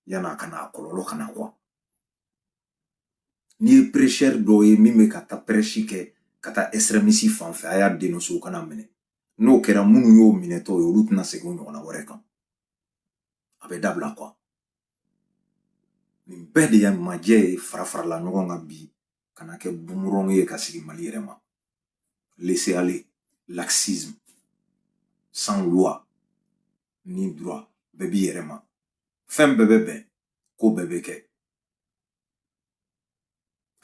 yana kana kololo kana quoi. Ni prêcheur do ye mime kata prêchi ke kata extrémiste fanfɛ a y'a dénoncer kana mene n'o kɛra minnu y'o minɛtɔ ye olu tɛna segin o ɲɔgɔnna wɛrɛ kan a bɛ dabila quoi. Nin bɛɛ de ye majɛ ye fara-farala ɲɔgɔn kan bi kana kɛ boomerang ye ka sigi Mali yɛrɛ ma. Laisser aller, laxisme, sans loi ni droit bɛɛ b'i yɛrɛ ma. Fɛn bɛɛ bɛ bɛn ko bɛɛ bɛ kɛ.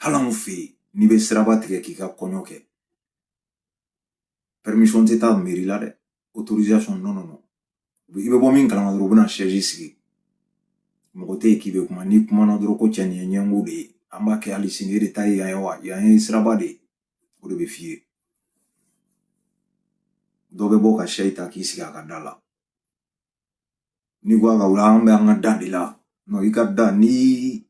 Hali anw fɛ yen n'i bɛ siraba tigɛ k'i ka kɔɲɔ kɛ permission tɛ taa mairie la dɛ, autorisation non non non. I bɛ bɔ min kalama dɔrɔn u bɛna siège sigi mɔgɔ tɛ yen k'i bɛ kuma n'i kumana dɔrɔn ko cɛ nin ye ɲɛngo de ye an b'a kɛ hali sini e de ta ye yan ye wa yan ye siraba de ye o de bɛ f'i ye. Dɔ bɛ bɔ ka sɛyi ta k'i sigi a ka da la n'i ko a ka wuli an bɛ an ka da de la non i ka da ni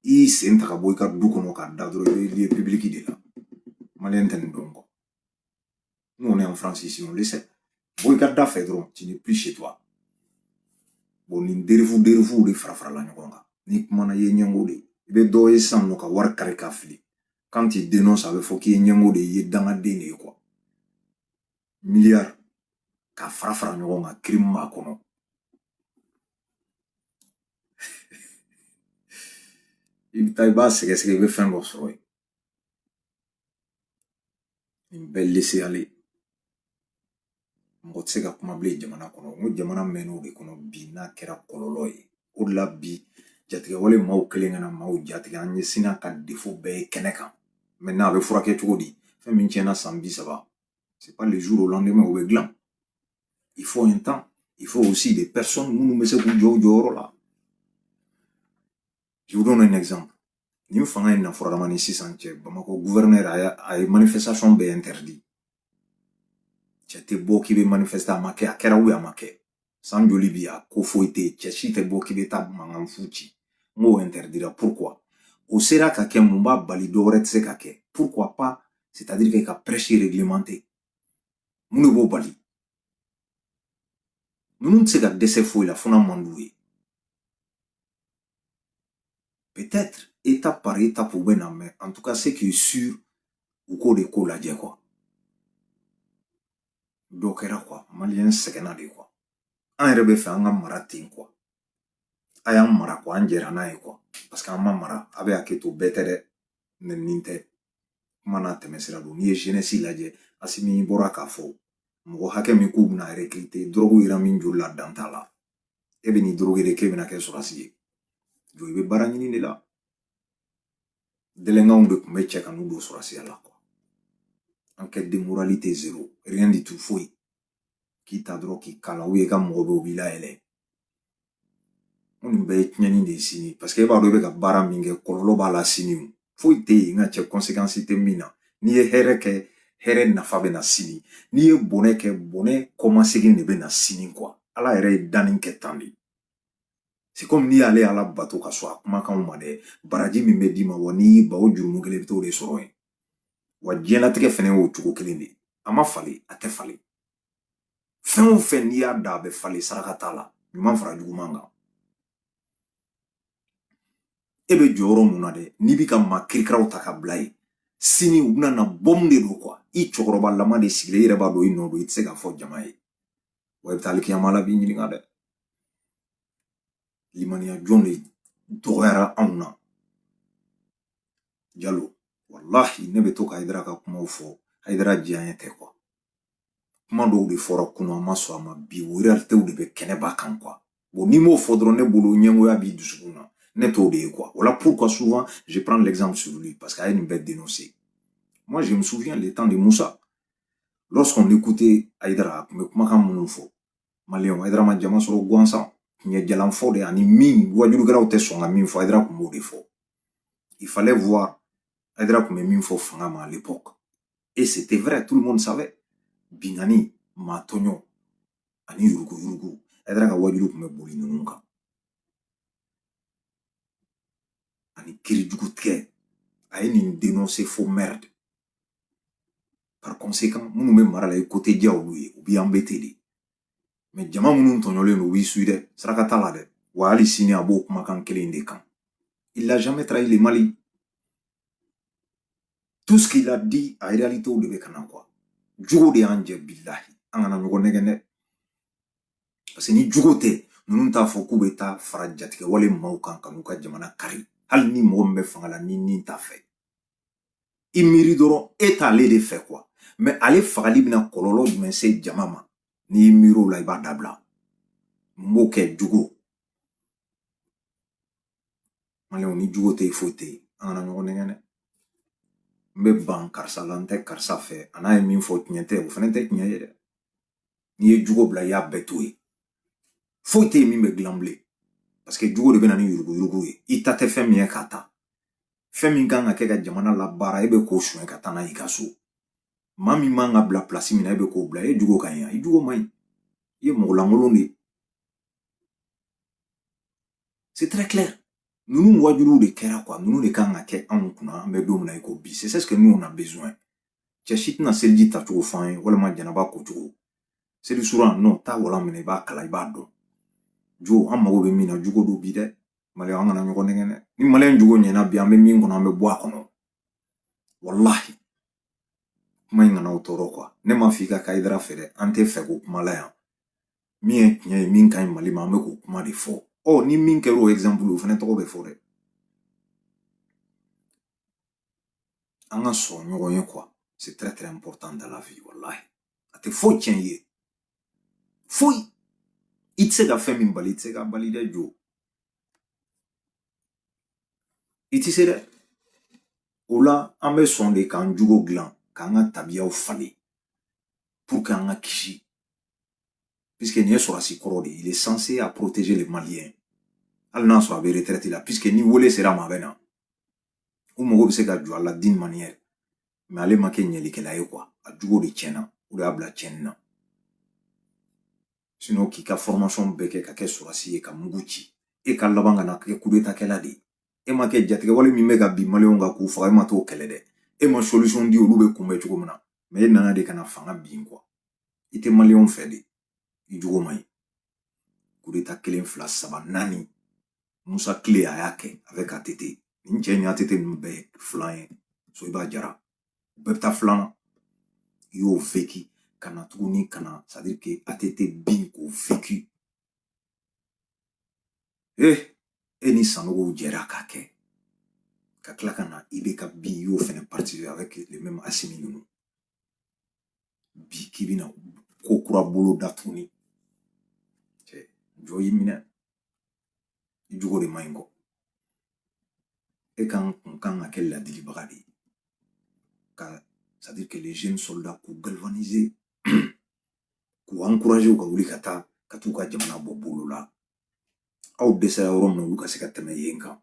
i sen ta ka bɔ i ka du kɔnɔ k'a da dɔrɔn i bɛ lieu public de la maliyɛn tɛ nin dɔn quoi. Nous on est en France ici on le sait. Bɔ i ka da fɛ dɔrɔn tu n'es plus chez toi. Bon nin derifu de fara-farala ɲɔgɔn kan n'i kumana i ye ɲɛngo de ye i bɛ dɔ ye sisan nɔ ka wari kari ka fili quand tu dénonces a bɛ fɔ k'i ye ɲɛngo de ye i ye dangaden de ye quoi. Milliard ka fara-fara ɲɔgɔn kan crime b'a kɔnɔ. I bɛ taa i b'a sɛgɛsɛgɛ i bɛ fɛn dɔ sɔrɔ yen. Nin bɛɛ laisser aller mɔgɔ tɛ se ka kuma bilen jamana kɔnɔ n ko jamana mɛnna o de kɔnɔ bi n'a kɛra kɔlɔlɔ ye o de la bi jatigɛwale maaw kelen kana maaw jatigɛ an ɲɛsinna ka défaut bɛɛ ye kɛnɛ kan maintenant a bɛ furakɛ cogo di fɛn min tiɲɛna san 30 c'est pas le jour au lendemain o bɛ dilan il faut un temps il faut aussi des personnes minnu bɛ se k'u jɔ o jɔyɔrɔ la. Je vous donne un exemple. Nin fanga in na fɔradama ni sisan cɛ Bamakɔ gouverneur a ye manifestation bɛɛ interdit. Cɛ tɛ bɔ k'i bɛ manifester a ma kɛ a kɛra ou a ma kɛ san joli bi a ko foyi tɛ yen cɛ si tɛ bɔ k'i bɛ taa mankan fu ci n k'o interdira pourquoi o sera ka kɛ mun b'a bali dɔ wɛrɛ tɛ se ka kɛ pourquoi pas c'est-à-dire que ka prêche réglementé mun de b'o bali ninnu tɛ se ka dɛsɛ foyi la fo n'a man d'u ye peut-être étape par étape u bɛ na mais en tout cas ce qui est sûr u k'o de ko lajɛ quoi. Dɔ kɛra quoi maliyɛn sɛgɛnna de quoi an yɛrɛ bɛ fɛ an ka mara ten quoi a y'an mara quoi an jɛra n'a ye quoi parce que an ma mara a bɛ hakɛ to bɛɛ tɛ dɛ nɛninin tɛ kuma n'a tɛmɛsira don n'i ye jeunesse lajɛ Asimi bɔra k'a fɔ mɔgɔ hakɛ min k'u bɛna recruter drogue yera min joli la dan t'a la e bɛ nin drogue de k'e bɛna kɛ sɔrɔsi ye jo i bɛ baara ɲini de la délinquants de tun bɛ cɛ ka n'u don sɔrɔsiya la quoi enquête de moralité zéro rien du tout foyi k'i ta dɔrɔn k'i kala ou i ka mɔgɔ bɛ u b'i layɛlɛ nin bɛɛ ye tiɲɛni de ye sini parce que e b'a dɔn i bɛ ka baara min kɛ kɔlɔlɔ b'a la sini foyi tɛ yen nka cɛ conséquence tɛ min na n'i ye hɛrɛ kɛ hɛrɛ nafa bɛ na sini n'i ye bɔnɛ kɛ bɔnɛ kɔmasegin de bɛ na sini quoi ala yɛrɛ ye danni kɛ tan de c'est comme n'i y'ale ala bato ka sɔrɔ a kumakanw ma dɛ baraji min bɛ d'i ma wa n'i y'i ba o jurumu kelen i bɛ t'o de sɔrɔ yen wa diɲɛlatigɛ fɛnɛ y'o cogo kelen de a ma falen a tɛ falen fɛn o fɛn n'i y'a da a bɛ falen saraka t'a la ɲuman fara juguman kan e bɛ jɔyɔrɔ mun na dɛ n'i bɛ ka maa kirikaraw ta ka bila yen sini u bɛna na bɔmu de don quoi i cɛkɔrɔba lama de sigilen i yɛrɛ b'a dɔn i nɔ don i tɛ se k'a fɔ jama ye wa i bɛ taa alikiyama la b'i ɲininka dɛ limaniya jɔn de dɔgɔyara anw na Jalo wallahi ne bɛ to ka Hayidara ka kumaw fɔ Hayidara diyaɲɛ tɛ quoi kuma dɔw de fɔra kunun an ma sɔn a ma bi o réalités de bɛ kɛnɛba kan quoi bon n'i m'o fɔ dɔrɔn ne bolo ɲɛngoya b'i dusukun na ne t'o de ye quoi voilà pourquoi souvent je prends l'exemple sur lui parce qu'à une bête dénoncée moi je me souviens les temps de Moussa lorsqu'on écoutait Hayidara a tun bɛ kumakan minnu fɔ maliyɛnw Hayidara ma jama sɔrɔ gansan ɲɛ jalan fɔ de ani min wajulukɛlaw tɛ sɔn ka min fɔ Hayidara tun b'o de fɔ il fallait voir Hayidara tun bɛ min fɔ fanga ma à l'époque et c'était vrai tout le monde savait bingani maa tɔɲɔ ani yurugu Hayidara ka wajulu tun bɛ boli ninnu kan ani kirijugu tigɛ a ye nin dénoncer fo merde par conséquent minnu bɛ mara la i ko tɛ diya olu ye u b'i embêter de mais jama minnu tɔɲɔlen don u b'i suit dɛ saraka t'a la dɛ wa hali sini a b'o kumakan kelen de kan. Il n'a jamais trahi le Mali. Tout ce qu'il a dit en réalité o de bɛ kana quoi. Jugo de y'an jɛ billahi an kana ɲɔgɔn nɛgɛn dɛ. Parce que ni jugo tɛ ninnu t'a fɔ k'u bɛ taa fara jatigɛ wale maaw kan ka n'u ka jamana kari hali ni mɔgɔ min bɛ fanga la ni nin t'a fɛ. I miiri dɔrɔn e t'ale de fɛ quoi. Mais ale fagali bɛna kɔlɔlɔ jumɛn se jama ma n'i miiri o la i b'a dabila. N b'o kɛ jugo. Maliyɛnw ni jugo tɛ yen foyi tɛ yen an kana ɲɔgɔn nɛgɛn dɛ. N bɛ ban karisa la n tɛ karisa fɛ a n'a ye min fɔ tiɲɛ tɛ o fana tɛ tiɲɛ ye dɛ. N'i ye jugo bila i y'a bɛɛ to yen. Foyi tɛ yen min bɛ dilan bilen. Parce que jugo de bɛ na ni yurugu-yurugu ye. I ta tɛ fɛn min ye k'a ta. Fɛn min kan ka kɛ ka jamana labaara e bɛ k'o suɲɛ ka taa n'a ye i ka so. Maa min man ka bila place min na e bɛ k'o bila e jugo ka ɲi i jugo man ɲi. I ye mɔgɔ lankolon de ye. C'est très clair. Nous wajuru de kɛra quoi. Nous de kan ka kɛ anw kunna an bɛ don min na i ko bi. C'est ce que nous on a besoin. Cɛ si tɛna seliji tacogo fɔ an ye walima janaba kocogo. Seli suran non taa walan minɛ i b'a kala i b'a dɔn. Jo an mago bɛ min na jugo do bi dɛ. Maliyɛn an kana ɲɔgɔn nɛgɛn dɛ. Ni maliyɛn jugo ɲɛna bi an bɛ min kɔnɔ an bɛ bɔ a kɔnɔ. Wallahi. Kuma in kana o tɔɔrɔ quoi. Ne ma f'i ka Hayidara fɛ dɛ. An tɛ fɛ k'o kuma la yan. Min ye tiɲɛ ye min ka ɲi Mali ma an bɛ k'o kuma de fɔ. Ni min kɛra o exemple o fana tɔgɔ bɛ fɔ dɛ. An ka sɔn ɲɔgɔn ye quoi. C'est très très important dans la vie wallahi. A tɛ foyi tiɲɛ i ye. Foyi. I tɛ se ka fɛn min bali i tɛ se ka bali dɛ jo. I tɛ se dɛ. O la an bɛ sɔn de k'an jugo dilan k'an ka tabiyaw falen pour que an ka kisi. Puisque nin ye sɔrɔdasi kɔrɔ de ye. Il est censé à protéger les Maliens. Hali n'a sɔrɔ a bɛ retraite la puisque ni wele sera ma a bɛ na. U mago bɛ se ka jɔ a la d'une manière. Mais ale ma kɛ ɲɛlikɛla ye quoi. A jugo de tiɲɛna. O de y'a bila tiɲɛni na. Sinon k'i ka formation bɛɛ kɛ ka kɛ sɔrɔdasi ye ka mugu ci. E ka laban ka na kɛ coup d'état kɛla de ye. E ma kɛ jatigɛ wale min bɛ ka bin maliyɛnw kan k'u faga e ma t'o kɛlɛ dɛ. E ma solution di olu bɛ kunbɛn cogo min na. Mais e nana de ka na fanga bin quoi. I tɛ maliyɛnw fɛ de. I jugo man ɲi. Coup d'état 1, 2, 3, 4. Musa Tile a y'a kɛ avec ATT. Nin cɛ ni ATT ninnu bɛɛ ye filan ye. Soyiba Jara. U bɛɛ bɛ taa filan na. I y'o vécu. Ka na tuguni ka na c'est à dire que ATT bin k'o vécu. E ni Sanogo jɛra k'a kɛ. Ka tila ka na IBK bin i y'o fɛnɛ participer avec les mêmes Assimi ninnu. Bi k'i bɛna ko kura bolo da tuguni. Cɛ jɔ y'i minɛ. I jugo de man ɲi kɔ. E kan ka kɛ ladilibaga de ye. C'est-à-dire que les jeunes soldats k'u galvaniser k'u encourager u ka wuli ka taa ka t'u ka jamana bɔ bolo la. Aw dɛsɛra yɔrɔ min na olu ka se ka tɛmɛ yen kan.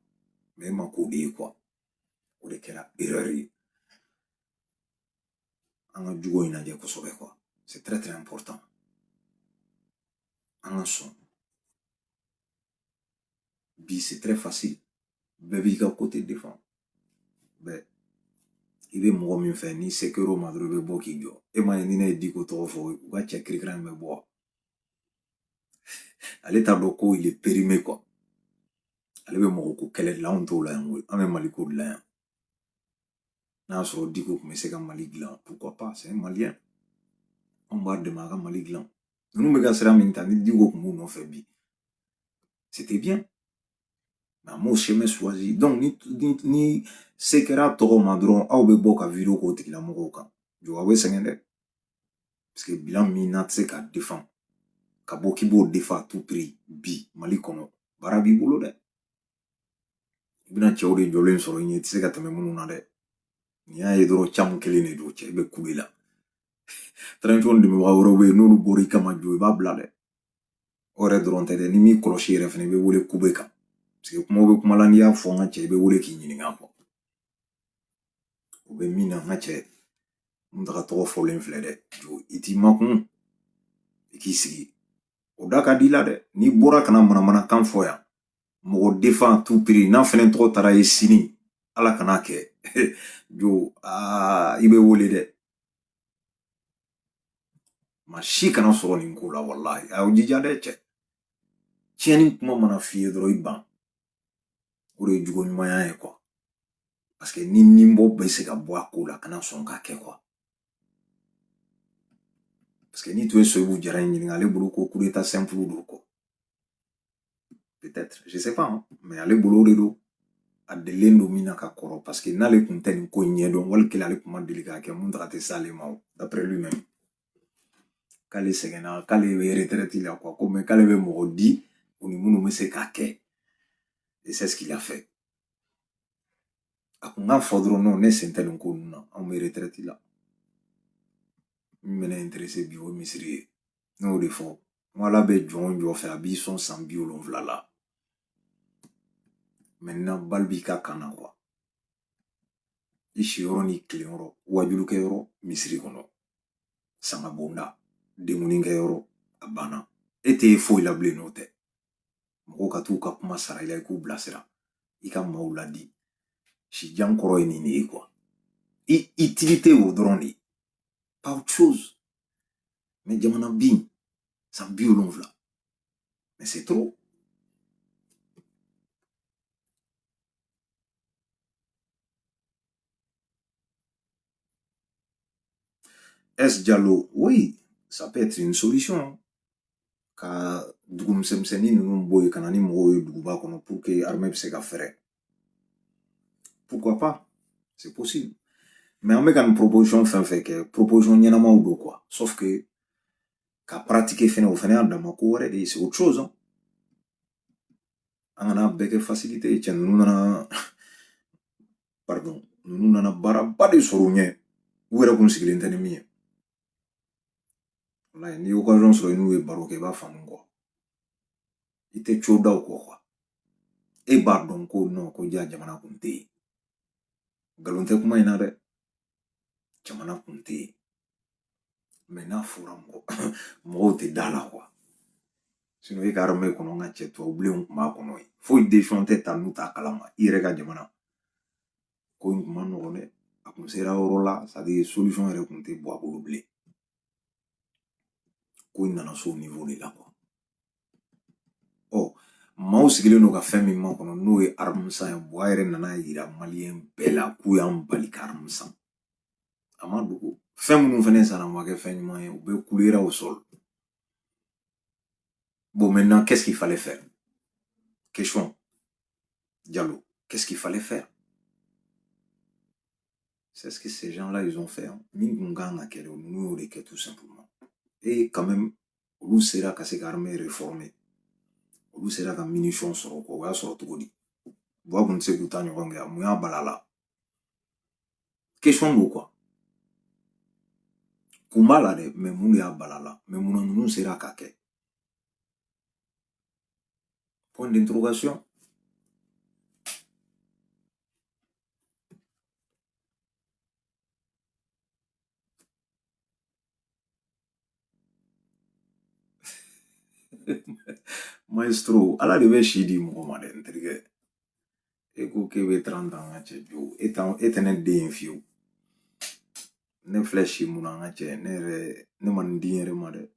Mais e ma k'o de ye quoi. O de kɛra erreur ye. An ka jugo in lajɛ kosɛbɛ quoi. C'est très très important. An ka sɔn. Bi c'est très facile. Bɛɛ b'i ka côté défend. Bɛɛ. I bɛ mɔgɔ min fɛ n'i se kɛr'o ma dɔrɔn i bɛ bɔ k'i jɔ. E ma ye ni ne ye Diko tɔgɔ fɔ u ka cɛ kirikira in bɛ bɔ. Ale t'a dɔn ko il est périmé quoi. Ale bɛ mɔgɔ ko kɛlɛ de la anw t'o la yan koyi. An bɛ Mali ko de la yan. N'a y'a sɔrɔ Diko tun bɛ se ka Mali dilan pourquoi pas c'est un Malien. Anw b'a dɛmɛ a ka Mali dilan. Ninnu bɛ ka sira min ta ni Diko tun b'u nɔfɛ bi. C'était bien. Mais an m'o chemin choisi. Donc ni se kɛra tɔgɔ ma dɔrɔn aw bɛ bɔ ka vidéo k'o tigilamɔgɔw kan. Jo aw bɛ sɛgɛn dɛ. Parce que bilan min n'a tɛ se k'a défend. Ka bɔ k'i b'o défend à tout prix bi Mali kɔnɔ. Baara b'i bolo dɛ. I bɛna cɛw de jɔlen sɔrɔ i ɲɛ i tɛ se ka tɛmɛ minnu na dɛ. N'i y'a ye dɔrɔn camu kelen de don cɛ i bɛ kule la. Transition dɛmɛbaga wɛrɛw bɛ yen n'olu bɔra i kama jo i b'a bila dɛ. O yɛrɛ dɔrɔn tɛ dɛ ni m'i kɔlɔsi yɛrɛ fɛnɛ i bɛ wele kube kan. Parce que kumaw bɛ kuma la n'i y'a fɔ n ka cɛ i bɛ wele k'i ɲininka quoi. O bɛ min na n ka cɛ n taga tɔgɔ fɔlen filɛ dɛ. Jo i t'i makun. I k'i sigi. O da ka di la dɛ. N'i bɔra kana manamanakan fɔ yan. Mɔgɔ défend à tout prix n'a fɛnɛ tɔgɔ taara ye sini. Ala kan'a kɛ. Jo i bɛ wele dɛ. Ma si kana sɔrɔ nin ko la wallahi. A y'aw jija dɛ cɛ. tiɲɛni kuma mana f'i ye dɔrɔn i ban. O de ye jugo ɲumanya ye quoi. Parce que ni nimbo bɛ se ka bɔ a ko la kana sɔn k'a kɛ quoi. Parce que ni tu es Soyibou Diarra ɲininka ale bolo ko coup d'état simple do quoi. Peut-être, je sais pas, hein, mais ale bolo o de do. A delilen do min na ka kɔrɔ parce que n'ale kun tɛ nin ko ɲɛdɔn wali kelen ale kun ma deli k'a kɛ mun taga tɛ s'ale ma o d'après lui-même. K'ale sɛgɛnna k'ale bɛ retraite la quoi ko mais k'ale bɛ mɔgɔ di u ni minnu bɛ se k'a kɛ. Et c'est ce qu'il a fait. A kun ka fɔ dɔrɔn non ne sen tɛ nin ko ninnu na anw bɛ retraite la. Min bɛ ne intéressé bi o ye misiri ye. Ne y'o de fɔ n ko ala bɛ jɔn o jɔn fɛ a b'i sɔn san 70 la. Maintenant bal b'i ka kan na quoi. I siyɔrɔ ni tileyɔrɔ wajulukɛyɔrɔ misiri kɔnɔ. Sanga bonda denkunikɛyɔrɔ a banna. E t'e foyi la bilen n'o tɛ. Mɔgɔw ka t'u ka kuma sara i la i k'u bilasira. I ka maaw ladi. Sijan kɔrɔ ye nin de ye quoi. Utilité o dɔrɔn de ye. Pas autre chose. Mais jamana bin san 70. Mais c'est trop. Est Diallo, oui, ça peut être une solution. Ka dugu misɛnmisɛnnin ninnu bɔ yen ka na ni mɔgɔw ye duguba kɔnɔ pour que armée bɛ se ka fɛrɛ. Pourquoi pas? C'est possible. Mais an bɛ ka nin proposition fɛn fɛn kɛ proposition ɲɛnamaw do quoi. Sauf que ka pratiquer fɛnɛ o fɛnɛ y'a dama ko wɛrɛ de ye c'est autre chose. Hein. An kana bɛɛ kɛ facilité ye cɛ ninnu nana pardon ninnu nana baaraba de sɔrɔ u ɲɛ u yɛrɛ kun sigilen tɛ ni min ye. Wallahi ni occasion sɔrɔ i n'u ye baro kɛ i b'a faamu quoi. I tɛ co da u kɔ quoi. E b'a dɔn ko non ko ja jamana kun tɛ yen. Nkalon tɛ kuma in na dɛ. Jamana kun tɛ yen. Mais n'a fɔra mɔgɔw tɛ da la quoi. Sinon e ka armée kɔnɔ n ka cɛ tubabubilenw kun b'a kɔnɔ yen. Foyi décision tɛ ta n'u t'a kalama i yɛrɛ ka jamana. Ko in kun ma nɔgɔn dɛ. A kun sera yɔrɔ la c'est à dire solution yɛrɛ kun tɛ bɔ a bolo bilen. Ko in nana s'o niveau de la quoi. Oh, maaw sigilen do ka fɛn min ma kɔnɔ n'o ye arme san ye Buwa yɛrɛ nana yira maliyɛn bɛɛ la k'u y'an bali ka arme san. A ma dogo. Fɛn minnu fɛnɛ sanna ma kɛ fɛn ɲuman ye u bɛ coulera au sol. Bon maintenant qu'est-ce qu'il fallait faire? Question. Diallo, qu'est-ce qu'il fallait faire? C'est ce que ces gens-là ils ont fait. Mingunganga kero nous de tout simplement. Et quand même, olu sera ka se ka armée réformer. Olu sera ka munition sɔrɔ quoi. O y'a sɔrɔ cogo di? Buwa kun tɛ se k'u ta ɲɔgɔn kɛ mun y'a bala la? Question do quoi. Kun b'a la dɛ mais mun de y'a bala la? Mais mun na ninnu sera k'a kɛ? Point d'interrogation. Maestro, ala de bɛ si di mɔgɔ ma dɛ n terikɛ. E ko k'e bɛ 30 ans n ka cɛ jo e tɛ ne den ye fiyewu. Ne filɛ si mun na n ka cɛ ne ma nin di n yɛrɛ ma dɛ.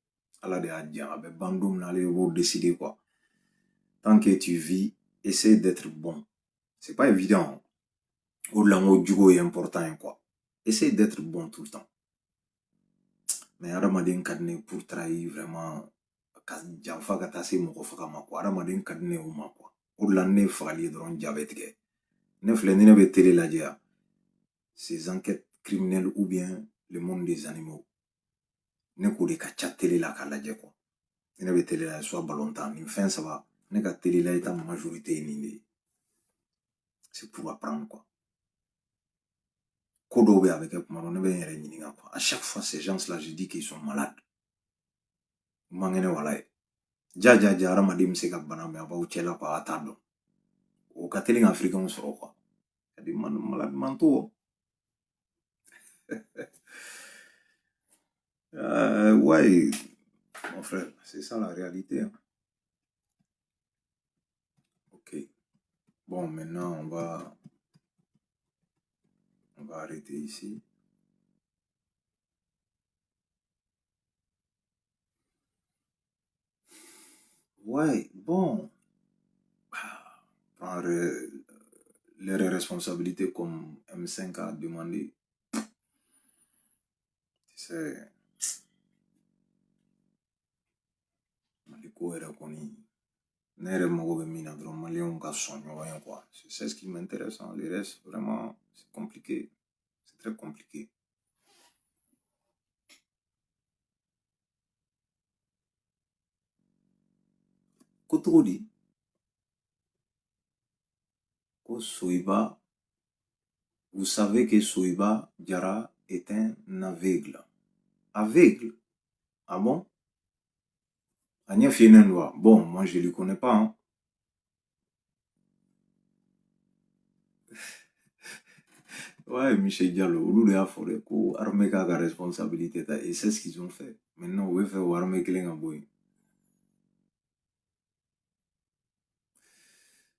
Ala de y'a diyan a bɛ ban don min na ale de b'o décider quoi. Tant que tu vis, essaie d'être bon. C'est pas évident. O de la n ko jugo ye important quoi. Essaie d'être bon tout le temps. Mais adamaden ka di ne pour trahir vraiment ka janfa ka taa se mɔgɔ faga ma quoi. Adamaden ka di ne o ma quoi. O de la ne fagali ye dɔrɔn ja bɛ tigɛ. Ne filɛ ni ne bɛ télé lajɛ yan. Ces enquêtes criminelles ou bien le monde des animaux. Ne k'o de ka ca télé la k'a lajɛ quoi. Ni ne bɛ télé la soit balontan nin fɛn saba ne ka télé la état majorité ye nin de ye. C'est pour apprendre quoi. Ko dɔw bɛ a bɛ kɛ kuma dɔ ne bɛ n yɛrɛ ɲininka quoi. À chaque fois ces gens-là je dis qu'ils sont malades. U man kɛnɛ wala ye. Ja hadamaden bɛ se ka bana mɛn a b'aw cɛla quoi a t'a dɔn. O ka teli ka africain sɔrɔ quoi. C'est des malades mentaux. Ouais, mon frère, c'est ça la réalité. Hein. Ok. Bon, maintenant, on va arrêter ici. Ouais, bon, prendre leurs responsabilités comme M5 a demandé, c'est Maliko yɛrɛ kɔni ne yɛrɛ mago bɛ min na dɔrɔn maliyɛnw ka sɔn ɲɔgɔn ye quoi. C'est ce qui m'intéresse, hein. Le reste vraiment c'est compliqué, c'est très compliqué. Ko cogo di ko Soyiba, vous savez que Soyiba Diarra est un aveugle. Aveugle? Ah bon? Agnès Yenenwa. Bon, moi je ne le connais pas, hein. Ouais, Michel Diallo, olu de y'a fɔ dɛ ko armée k'a ka responsabilité ta et c'est ce qu'ils ont fait. Maintenant, u bɛ fɛ o armée kelen ka bɔ yen.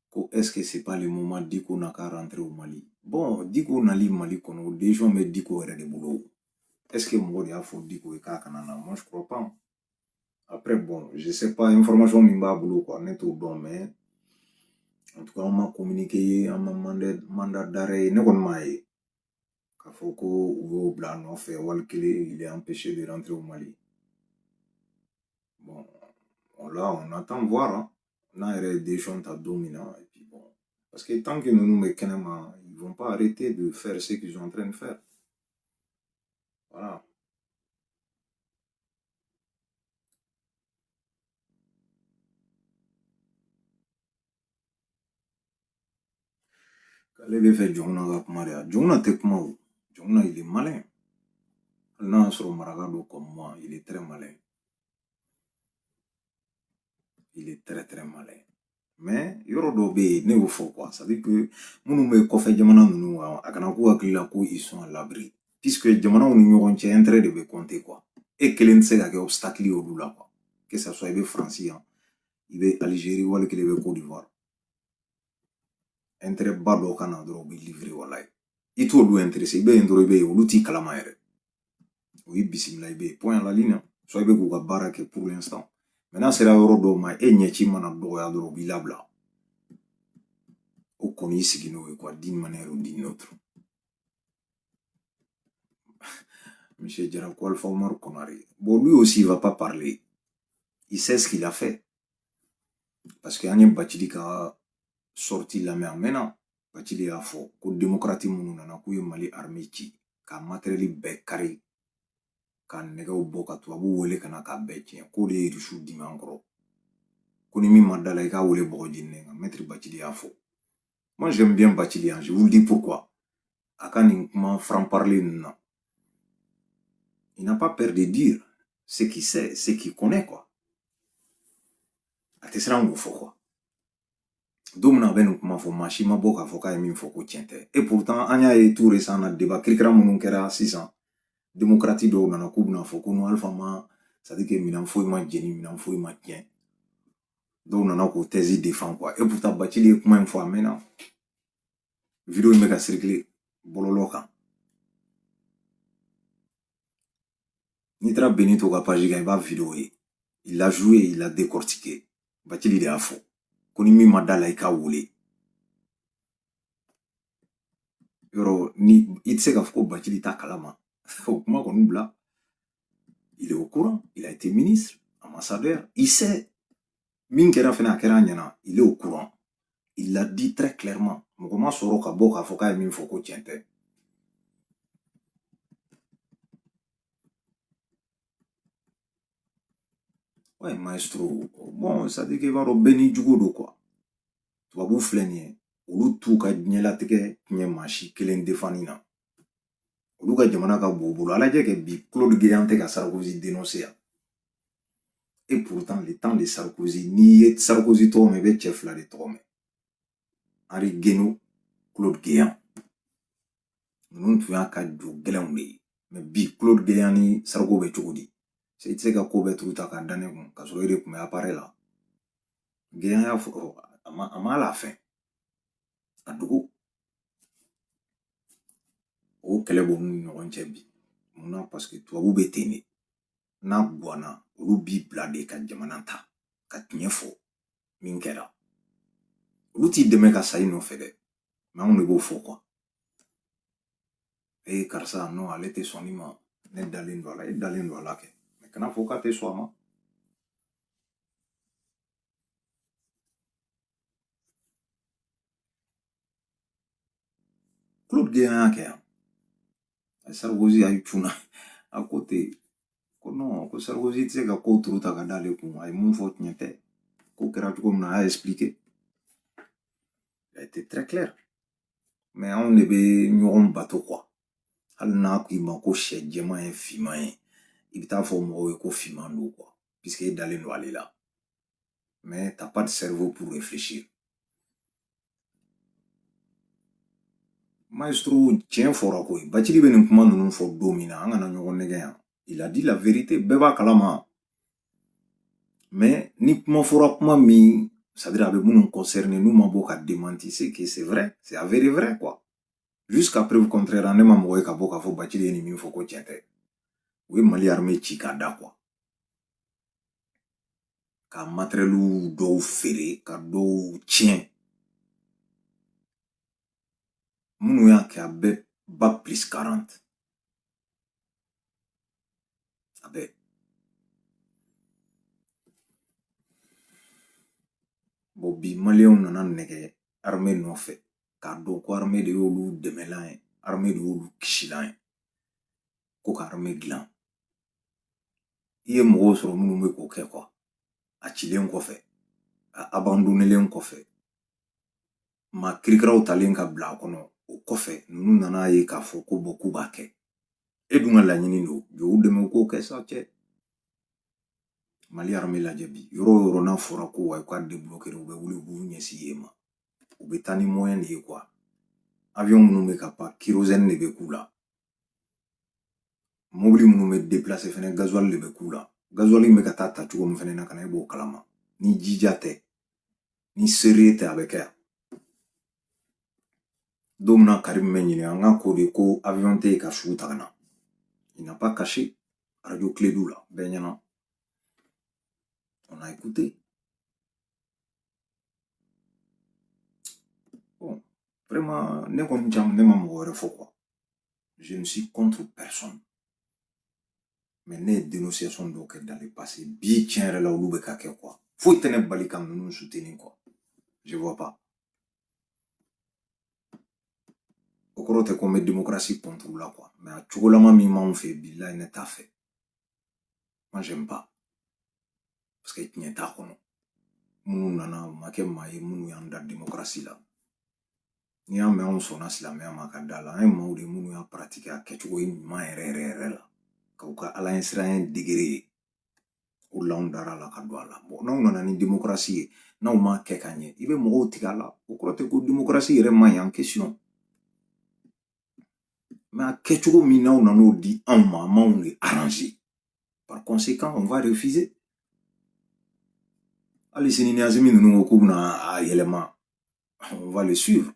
Ko est-ce que c'est pas le moment Diko n'a qu'à rentrer au Mali? Bon, Diko nali Mali kɔnɔ, décision bɛ Diko yɛrɛ de bolo. Est-ce que mɔgɔ de y'a fɔ Diko ye k'a kana na? Moi, je crois pas. Après, bon, je sais pas, information min b'a bolo quoi, ne t'o dɔn, mais en tout cas, on m'a communiqué, on m'a mandat d'arrêt, ne kɔni m'a ye. K'a fɔ ko u y'o bila a nɔfɛ wali kelen, il est empêché de rentrer au Mali. Bon, là, on attend voir, hein. On a des gens à dominer, et puis bon. Parce que tant que nous nous mettons, ils ne vont pas arrêter de faire ce qu'ils sont en train de faire. Voilà. K'ale fait Jongna ka kuma de ya. Jongna tɛ kuma o. Jongna, il est malin. N'a y'a sɔrɔ maraka don comme moi, il est très malin. Il est très très malin. Mais yɔrɔ dɔ bɛ yen ne y'o fɔ quoi. Ça veut dire que minnu bɛ kɔfɛ jamana ninnu a kana k'u hakili la ko ils sont à l'abri. Puisque jamanaw ni ɲɔgɔn cɛ intérêt de bɛ compter quoi. E kelen tɛ se ka kɛ obstacle ye olu la quoi. Que ça soit i bɛ Faransi yan, i bɛ Algérie wali kelen i bɛ Côte d'Ivoire. Intérêt ba dɔ ka na dɔrɔn u bɛ livrer walayi. I t'olu intéressé i bɛ yen dɔrɔn i bɛ yen olu t'i kalama yɛrɛ. O y'i bisimila i bɛ yen. Point à la ligne. Soit i bɛ k'u ka baara kɛ pour l'instant. Maintenant sera yɔrɔ dɔw ma e ɲɛci mana dɔgɔya dɔrɔn u b'i labila. O kɔni y'i sigi n'o ye quoi, d'une manière ou d'une autre. Monsieur Diarra Alpha Omar Konaré. Bon, lui aussi, il ne va pas parler. Il sait ce qu'il a fait. Parce qu'il y a un Bathily qui a sorti la main maintenant. Bathily a fait que la démocratie mounana, que Mali armée qui a matériel bé carré, qui a négocié au boka, tu as voulu que na ka bé tien, que les riches di mangro. Que ni mi madala ika voulu borodine, maître Bathily a fait. Moi j'aime bien Bathily, je vous le dis pourquoi. Akani comment franc-parler non. Il n'a pas peur de dire ce qu'il sait, ce qu'il connaît quoi. Ate sera ngofo quoi. Domina ben kuma fo machima boka fo kay min fo ko tiente. Et pourtant anya e tout récent na débat krikra munun kera 600. Démocratie do na ko buna fo ko no alpha ma ça dit que minan fo ma jeni minan fo ma tien. Do na ko thèse défend quoi. Et pourtant Bathily kuma une fois maintenant. Vidéo me ka circuler bololo kan. Nitra Benito ka page ga ba vidéo yi. Il l'a joué, il l'a décortiqué. Bathily de a fo. Koni mi madala ika wole. Yoro ni itse ka fo Bathily ta kalama. Comment qu'on oublie là? Il est au courant, il a été ministre, ambassadeur, il sait. Minkera fena kera nyana, il est au courant. Il l'a dit très clairement. Mokoma soro ka boka foka min foko tiente. Ouais, maestro. Bon, ça dit qu'il va robeni jugo quoi. Tu vas vous flenir. Olu tout ka nyela teke nye machi kelen defanina. Olu ka jamana ka bobo ala je ke bi Claude Guéant ka Sarkozy dénoncer. Et pourtant, le temps de Sarkozy, ni Sarkozy to me be chef la de to me. Henri Guénaud, Claude Guéant. Nous tu as ka jo gelen de. Mais bi Claude Guéant ni Sarko be chogodi. C'est tse ka ko be truta ka dane kun ka so ere kuma apparaît là. Guéant ya fo ama la fin. Adugo. O kele bo nu ɲɔgɔn cɛ bi. Munna parce que tubabu be tene. Na guana olu bi bila de ka jamana ta. ka tiɲɛ fɔ min kɛra olu t'i dɛmɛ ka sa i nɔfɛ dɛ mais anw de b'o fɔ quoi karisa non ale tɛ sɔn nin ma ne dalen don a la e dalen don a la kɛ mais kana fɔ k'a tɛ sɔn a ma Claude Guéant y'a kɛ yan Sarkozy a cunna a ko ten ko non ko Sarkozy tɛ se ka ko turu ta ka d'ale kun a ye mun fɔ tiɲɛ tɛ ko kɛra cogo min na a y'a expliqué a été très clair mais anw de bɛ ɲɔgɔn bato quoi hali n'a ko i ma ko sɛ jɛman ye finman ye i bɛ taa fɔ mɔgɔw ye ko finman don quoi puisque e dalen don ale la mais t'as pas de cerveau pour réfléchir Maestro tiɲɛ fɔra koyi Bacili bɛ nin kuma ninnu fɔ don min na an kana ɲɔgɔn nɛgɛ yan il a dit la vérité bɛɛ b'a kalama mais ni kuma fɔra kuma min c'est-à-dire a bɛ minnu concerné n'u ma bɔ ka démenti c'est que c'est vrai c'est avéré vrai quoi jusqu'à preuve contraire ne ma mɔgɔ ye ka bɔ k'a fɔ Bacili ye nin min fɔ ko tiɲɛ tɛ u ye Mali armée ci k'a da quoi ka matériel dɔw feere ka dɔw tiɲɛ minnu y'a kɛ a bɛ bac plus 40 a bɛ bon bi maliyɛnw nana nɛgɛ armée nɔfɛ k'a dɔn ko armée de y'olu dɛmɛlan ye armée de y'olu kisilan ye ko ka armée dilan i ye mɔgɔw sɔrɔ minnu bɛ k'o kɛ quoi a cilen kɔfɛ a abandonnelen kɔfɛ maa kirikiraw talen ka bila a kɔnɔ o kɔfɛ ninnu nana ye k'a fɔ ko bon k'u b'a kɛ e dun ka laɲini don jɔ u dɛmɛ k'o kɛ sa cɛ Mali armée lajɛ bi yɔrɔ o yɔrɔ n'a fɔra ko wa k'a débloquer u bɛ wuli u b'u ɲɛsin yen ma u bɛ taa ni moyen de ye quoi avion minnu bɛ ka pan kérosène de bɛ k'u la mobili minnu bɛ déplacer fɛnɛ gasoil de bɛ k'u la gasoil in bɛ ka taa ta cogo min fɛnɛ na ka na e b'o kalama ni jija tɛ ni seere tɛ a bɛ kɛ yan don min na Karim bɛ ɲininka an ka ko de ko avion tɛ yen ka sugu ta ka na il n'a pas caché radio clé d'u la bɛɛ ɲɛna on a écouté bon vraiment ne kɔni caman ne ma mɔgɔ wɛrɛ fɔ quoi je ne suis contre personne mais ne ye dénonciation dɔw kɛ dans le passé bi tiɲɛ yɛrɛ la olu bɛ ka kɛ quoi foyi tɛ ne bali ka ninnu soutenir quoi je vois pas o kɔrɔ tɛ ko n bɛ démocratie contre la quoi mais a cogolama min m'anw fɛ bilahi ne t'a fɛ moi j'aime pas parce que tiɲɛ t'a kɔnɔ minnu nana u ma kɛ maa ye minnu y'an da démocratie la n'i y'a mɛn anw sɔnna silamɛya ma ka da la an ye maaw de minnu y'a pratiquer a kɛcogo ɲuman yɛrɛ yɛrɛ yɛrɛ la k'u ka ala ɲɛ siran degré ye o de la anw dara la ka don a la bon n'aw nana ni démocratie ye n'aw m'a kɛ ka ɲɛ i bɛ mɔgɔw tigɛ a la o kɔrɔ tɛ ko démocratie yɛrɛ ma ɲi en question mais a kɛcogo min n'aw nan'o di anw ma an m'anw de arranger par conséquent on va refuser hali sini ni Asimi ninnu ko k'u bɛna a yɛlɛma on va le suivre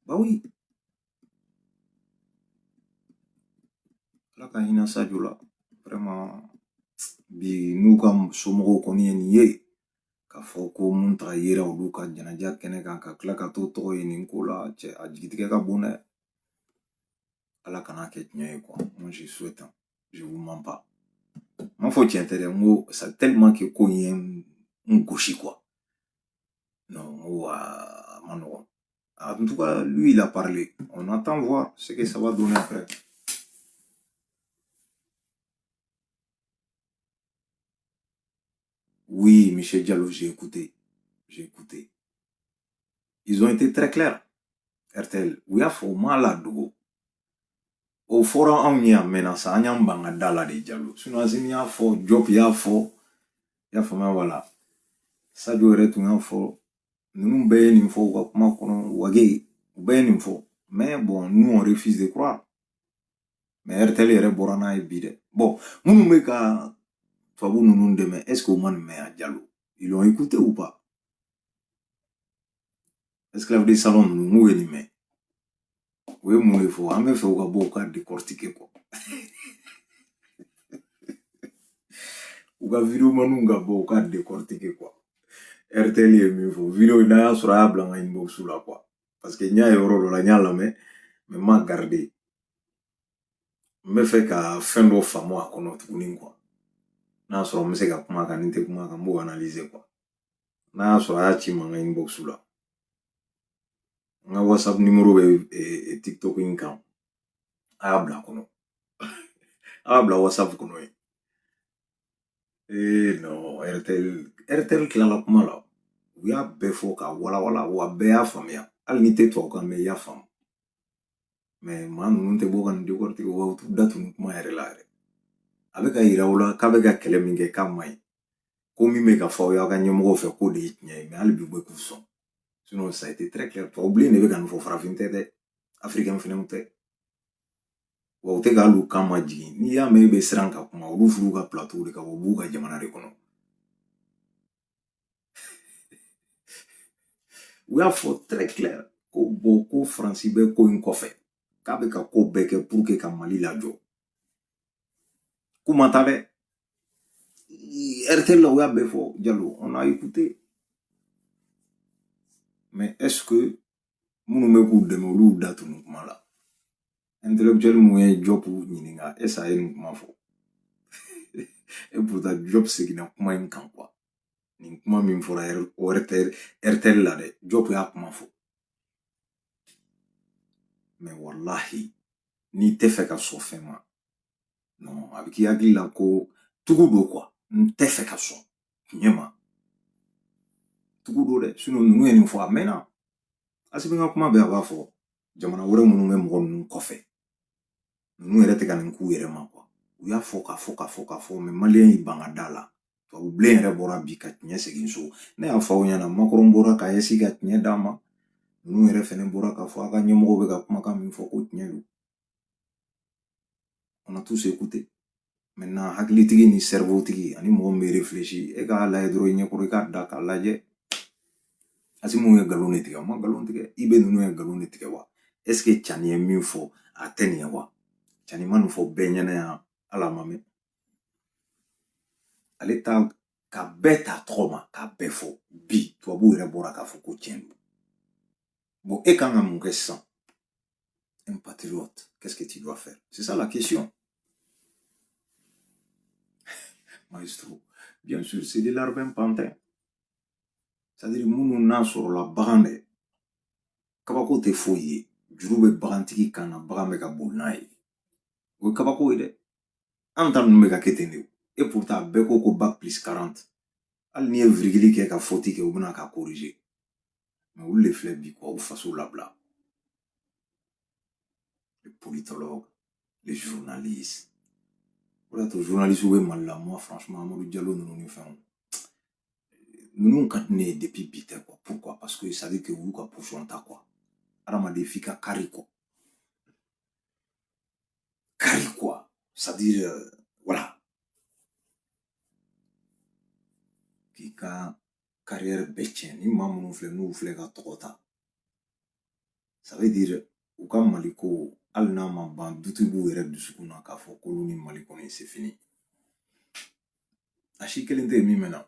bah oui ala ka hinɛ Sadio la vraiment bi n'u ka somɔgɔw kɔni ye nin ye k'a fɔ ko mun ta yera olu ka jɛnɛja kɛnɛ kan ka tila ka t'o tɔgɔ ye nin ko la cɛ a jigitigɛ ka bon dɛ ala kana kɛ tiɲɛ ye quoi moi je souhaite je vous mens pas m'a fɔ tiɲɛ tɛ dɛ n ko ça tellement que ko in ye n gosi quoi non n ko a ma nɔgɔn en tout cas lui il a parlé on attend voir ce que ça va donner après. Oui, Michel Diallo, j'ai écouté. J'ai écouté. Ils ont été très clairs. RTL, oui, il faut mal au fora anw ye a mɛnna sa an y'an ban ka da la de Diallo sinon Asimi y'a fɔ Diop y'a fɔ i y'a faamuya wala Sadio yɛrɛ tun y'a fɔ ninnu bɛɛ ye nin fɔ u ka kuma kɔnɔ Wage u bɛɛ ye nin fɔ mais bon nous on refuse de croire mais RTL yɛrɛ bɔra n'a ye bi dɛ bon minnu bɛ ka tubabu ninnu dɛmɛ est-ce que u ma nin mɛn a Diallo ils l'ont écouté ou pas esclave de salon ninnu n'u ye nin mɛn u ye mun de fɔ an bɛ fɛ u ka bɔ u ka décortiquer quoi ou ka vidéo manu ka bɔ u ka décortiquer quoi. RTL ye min fɔ vidéo n'a y'a sɔrɔ a y'a bila n ka inbox la quoi parce que n y'a ye yɔrɔ dɔ la n y'a lamɛn mais n m'a garder n bɛ fɛ ka fɛn dɔ faamu a kɔnɔ tuguni quoi n'a sɔrɔ n bɛ se ka kuma kan ni tɛ kuma kan n b'o analyser quoi n'a y'a sɔrɔ a y'a ci ma n ka inbox la n ka WhatsApp numéro bɛ TikTok in kan a y'a bila a kɔnɔ a y'a bila WhatsApp kɔnɔ yen non RTL tilala kuma la u y'a bɛɛ fɔ ka walawala wa bɛɛ y'a faamuya hali ni tɛ tubabukan mɛn i y'a faamu mais maa ninnu tɛ bɔ ka nin décortiquer wa u t'u da tu nin kuma yɛrɛ la yɛrɛ a bɛ ka yira u la k'a bɛ ka kɛlɛ min kɛ k'a ma ɲi ko min bɛ ka fɔ aw y'aw ka ɲɛmɔgɔw fɛ k'o de ye tiɲɛ ye mais hali bi u bɛ k'u sɔn sinon ça a été très clair tubabubilen de bɛ ka nin fɔ farafin tɛ dɛ africain fɛnɛw tɛ wa u tɛ ka hali u kan ma jigin n'i y'a mɛn e bɛ siran ka kuma olu furu ka plateau de kan u b'u ka jamana de kɔnɔ u y'a fɔ très clair ko bon ko faransi bɛ ko in kɔfɛ k'a bɛ ka ko bɛɛ kɛ pour que ka mali lajɔ kuma ta dɛ RTL la u y'a bɛɛ fɔ Diallo on a écouté mais est-ce que minnu bɛ k'u dɛmɛ olu da tu nin kuma la intellectuel mun ye Job ɲininka est-ce que a ye nin kuma fɔ et pourtant Job seginna kuma in kan quoi nin kuma min fɔra RTL la dɛ Job y'a kuma fɔ mais wallahi n'i tɛ fɛ ka sɔn fɛn ma non a bɛ k'i hakili la ko tugu do quoi n tɛ fɛ ka sɔn tiɲɛ ma tugu do dɛ sinon ninnu ye nin fɔ a mɛnna Asibi n ka kuma bɛɛ a b'a fɔ jamana wɛrɛ minnu bɛ mɔgɔ ninnu kɔfɛ ninnu yɛrɛ tɛ ka nin k'u yɛrɛ ma quoi u y'a fɔ ka fɔ mais maliyɛn y'i ban ka da la tubabubilen yɛrɛ bɔra bi ka tiɲɛ segin so ne y'a fɔ aw ɲɛna Macron bɔra ka ɲɛsin ka tiɲɛ d'a ma ninnu yɛrɛ fɛnɛ bɔra k'a fɔ a ka ɲɛmɔgɔw bɛ ka kumakan min fɔ ko tiɲɛ don on a tous écouté maintenant hakilitigi ni cerveau tigi ani mɔgɔ min bɛ réfléchir e k'a lajɛ dɔrɔn i ɲɛkɔrɔ i k'a da k'a lajɛ Asimu ye nkalon de tigɛ a ma nkalon tigɛ i bɛ ninnu ye nkalon de tigɛ wa est-ce que Cani ye min fɔ a tɛ nin ye wa Cani ma nin fɔ bɛɛ ɲɛna yan hali a ma mɛn ale ta ka bɛɛ ta tɔgɔ ma k'a bɛɛ fɔ bi tubabuw yɛrɛ bɔra k'a fɔ ko tiɲɛ don bon e kan ka mun kɛ sisan un patriote qu'est-ce que tu dois faire c'est ça la question maestro bien sûr c'est de l'Arbin pantin c'est-à-dire minnu n'a sɔrɔla bagan dɛ kabako tɛ foyi ye juru bɛ bagantigi kan na bagan bɛ ka boli n'a ye o ye kabako ye dɛ an ta ninnu bɛ ka kɛ ten de et pourtant bɛɛ ko bac plus 40 hali n'i ye virgule kɛ ka faute kɛ u bɛna ka corriger mais olu de filɛ bi k'aw faso labila les politologues les journalistes o de y'a to journalistes bɛ Mali la moi franchement Amadou Diallo ninnu ni fɛnw ninnu ka di ne ye depuis bi tɛ quoi pourquoi parce que ça veut dire que u y'u ka position ta quoi adamaden f'i ka kari quoi kari quoi c'est-à-dire voilà k'i ka carrière bɛɛ tiɲɛ ni maa minnu filɛ n'u filɛ ka tɔgɔ ta ça veut dire u ka Mali ko hali n'a ma ban duti b'u yɛrɛ dusukun na k'a fɔ k'olu ni Mali kɔni c'est fini a si kelen tɛ yen min mɛna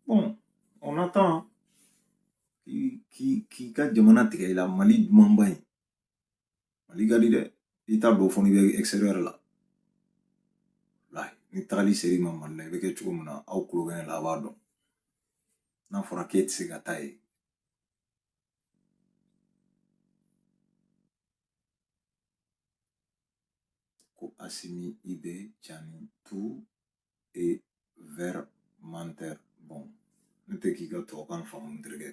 bon on attend k'i ka jamana tigɛ i la Mali dumanba in Mali ka di dɛ i t'a dɔn fɔ n'i bɛ extérieur la ni tagali seri ma Mali la i bɛ kɛ cogo min na aw kulo bɛ ne la a b'a dɔn n'a fɔra k'e tɛ se ka taa yen ko Asimi Ibe Cani tout est vers menteur bon ne tɛ k'i ka tubabukan faamu n terikɛ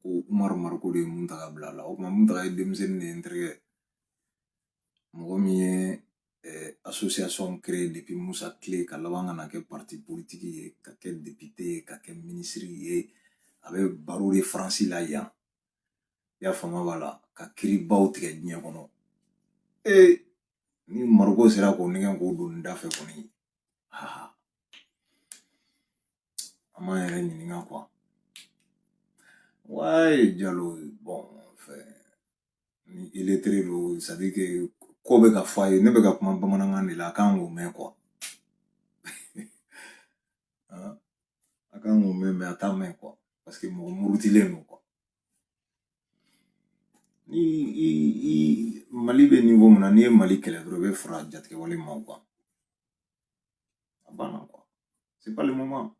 ko Umaru Mariko de ye Muntaka bila la o tuma Muntaka ye denmisɛnnin de ye n terikɛ mɔgɔ min ye association créée depuis Musa Tile ka laban ka na kɛ parti politique ye ka kɛ député ye ka kɛ ministre ye a bɛ baro de Faransi la yan i y'a faamu b'a la ka kiiribaw tigɛ diɲɛ kɔnɔ ni Mariko sera k'o nɛgɛn k'o don nin da fɛ kɔni an m'an yɛrɛ ɲininka quoi ouais Diallo bon enfin Il est très lourd, ça veut dire que ko bɛ ka fɔ a ye ne bɛ ka kuma bamanankan de la a kan k'o mɛn quoi a kan k'o mɛn mais a t'a mɛn quoi parce que mɔgɔ murutilen don quoi Mali bɛ niveau min na n'i ye Mali kɛlɛ dɔrɔn i bɛ fara jatigɛ wale maaw kan a banna quoi c'est pas le moment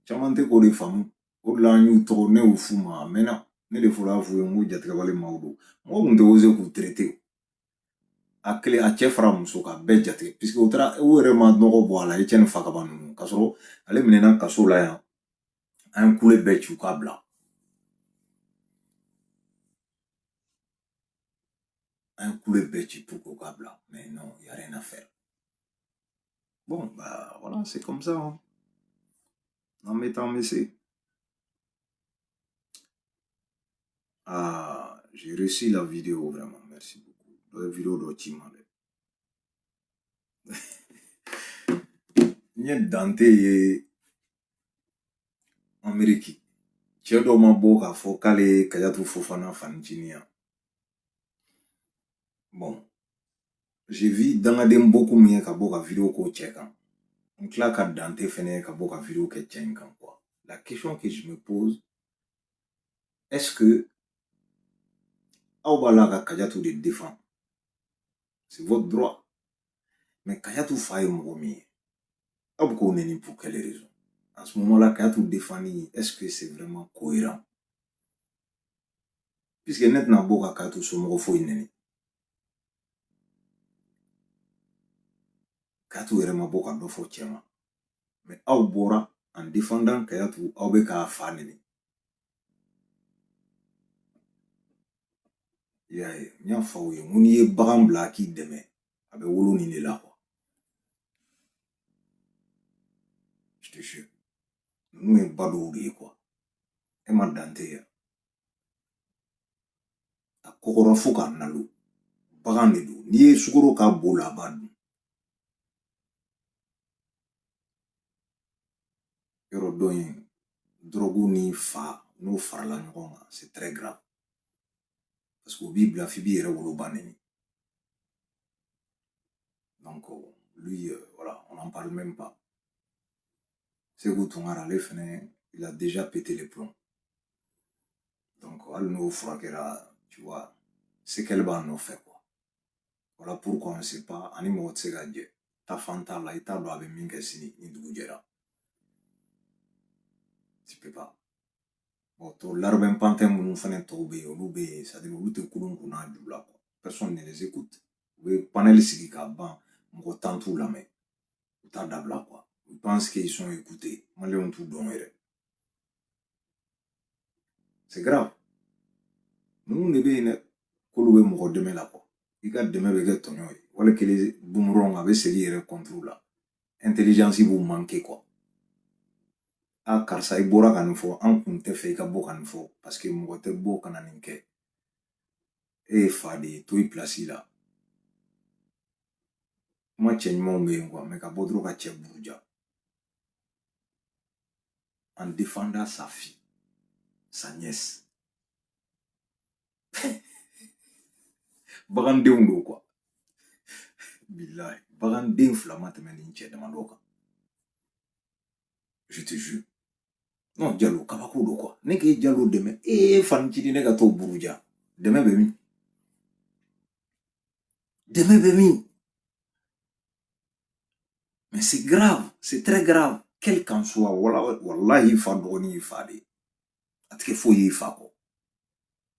caman tɛ k'o de faamu o de la an y'u tɔgɔ ne y'u f'u ma a mɛnna ne de fɔra f'u ye n ko jatigɛ wale maaw don mɔgɔ tun tɛ ose k'u traiter a kelen a cɛ fara muso kan bɛɛ jatigɛ puisque o yɛrɛ ma nɔgɔ bɔ a la i cɛ ni fa ka ban ninnu k'a sɔrɔ ale minɛna kaso la yan an ye kule bɛɛ ci u k'a bila un coup bête pour Kokabla. Mais non, il n'y a rien à faire. Bon, bah voilà, c'est comme ça. Hein. En mettant Messi. Ah, j'ai réussi la vidéo, vraiment. Merci beaucoup. La vidéo d'Otima. Nye Dante ye Amérique. Cɛ dɔ ma bɔ k'a fɔ k'ale Kayatu Fofana fanicinin ya. Bon, j'ai vu dangaden beaucoup min ye ka bɔ ka vidéo k'o cɛ kan. N tila ka Dante fɛnɛ ye ka bɔ ka vidéo kɛ cɛ in kan quoi. La question que je me pose, est-ce que aw b'a la ka Kayatu de défend? C'est votre droit. Mais Kayatu fa ye mɔgɔ min ye, aw bɛ k'o nɛni pour quelle raison? En ce moment-là, Kayatu défendre, est-ce que c'est vraiment cohérent? Puisque ne tɛna bɔ ka Kayatu somɔgɔ foyi nɛni. Kayatu yɛrɛ ma bɔ ka dɔ fɔ cɛ ma. Mais aw bɔra en défendant Kayatu, aw bɛ k'a fa nɛni. I y'a ye, n y'a fɔ aw ye, n ko n'i ye bagan bila k'i dɛmɛ, a bɛ wolo nin de la quoi. Je te jure. Ninnu ye ba dɔw de ye quoi. E ma Dante ye. A kɔgɔra fo k'a nalo. Bagan de don. N'i ye sukaro k'a bo la, a b'a dun. Yɔrɔ dɔ in, drogue ni fa, n'o farala ɲɔgɔn kan, c'est très grave. Parce que b'i bila f'i b'i yɛrɛ woloba nɛni. Donc, lui, voilà, on n'en parle même pas. Sékou Toungara, ale fɛnɛ, il a déjà pété les plombs. Donc, hali n'o furakɛra, tu vois, c'est qu'elle b'a nɔfɛ quoi. Voilà pourquoi on ne sait pas, ani mɔgɔ tɛ se ka jɛ. Ta fan t'a la, i t'a dɔn a bɛ min kɛ sini ni dugu jɛra. Tu peux pas. Bon, to Larben Pantin minnu fɛnɛ tɔw bɛ yen, olu bɛ yen, c'est-à-dire olu tɛ kulun kun n'a ju la quoi. Personne ne les écoute. U bɛ panel sigi k'a ban, mɔgɔ tan t'u lamɛn. U t'a dabila quoi. Ils pensent qu'ils sont écoutés. Maliyɛnw t'u dɔn yɛrɛ. C'est grave. Ninnu de bɛ yen dɛ, k'olu bɛ mɔgɔ dɛmɛ la quoi. I ka dɛmɛ bɛ kɛ tɔɲɔ ye. Wali kelen boomerang a bɛ segin yɛrɛ contre la. Intelligence b'u manquer quoi. Ah, karisa i bɔra ka nin fɔ, an kun tɛ fɛ i ka bɔ ka nin fɔ parce que mɔgɔ tɛ bɔ ka na nin kɛ. E ye fa de ye, to i place la. Kuma cɛ ɲumanw bɛ yen quoi, mais ka bɔ dɔrɔn ka cɛ buruja. En défendant sa fille, sa nièce. Bagandenw don quoi. Bilahi, baganden fila ma tɛmɛ nin cɛ damadɔ kan. Je te jure. Non, Diallo, kabako don quoi. Ne k'e Diallo dɛmɛ, fanicinin ne ka t'o buruja. Dɛmɛ bɛ min? Dɛmɛ bɛ min? Mais c'est grave, c'est très grave. Quel qu'en soit, wallahi fa dɔgɔnin y'i fa de ye. A tɛ kɛ foyi y'i fa kɔ.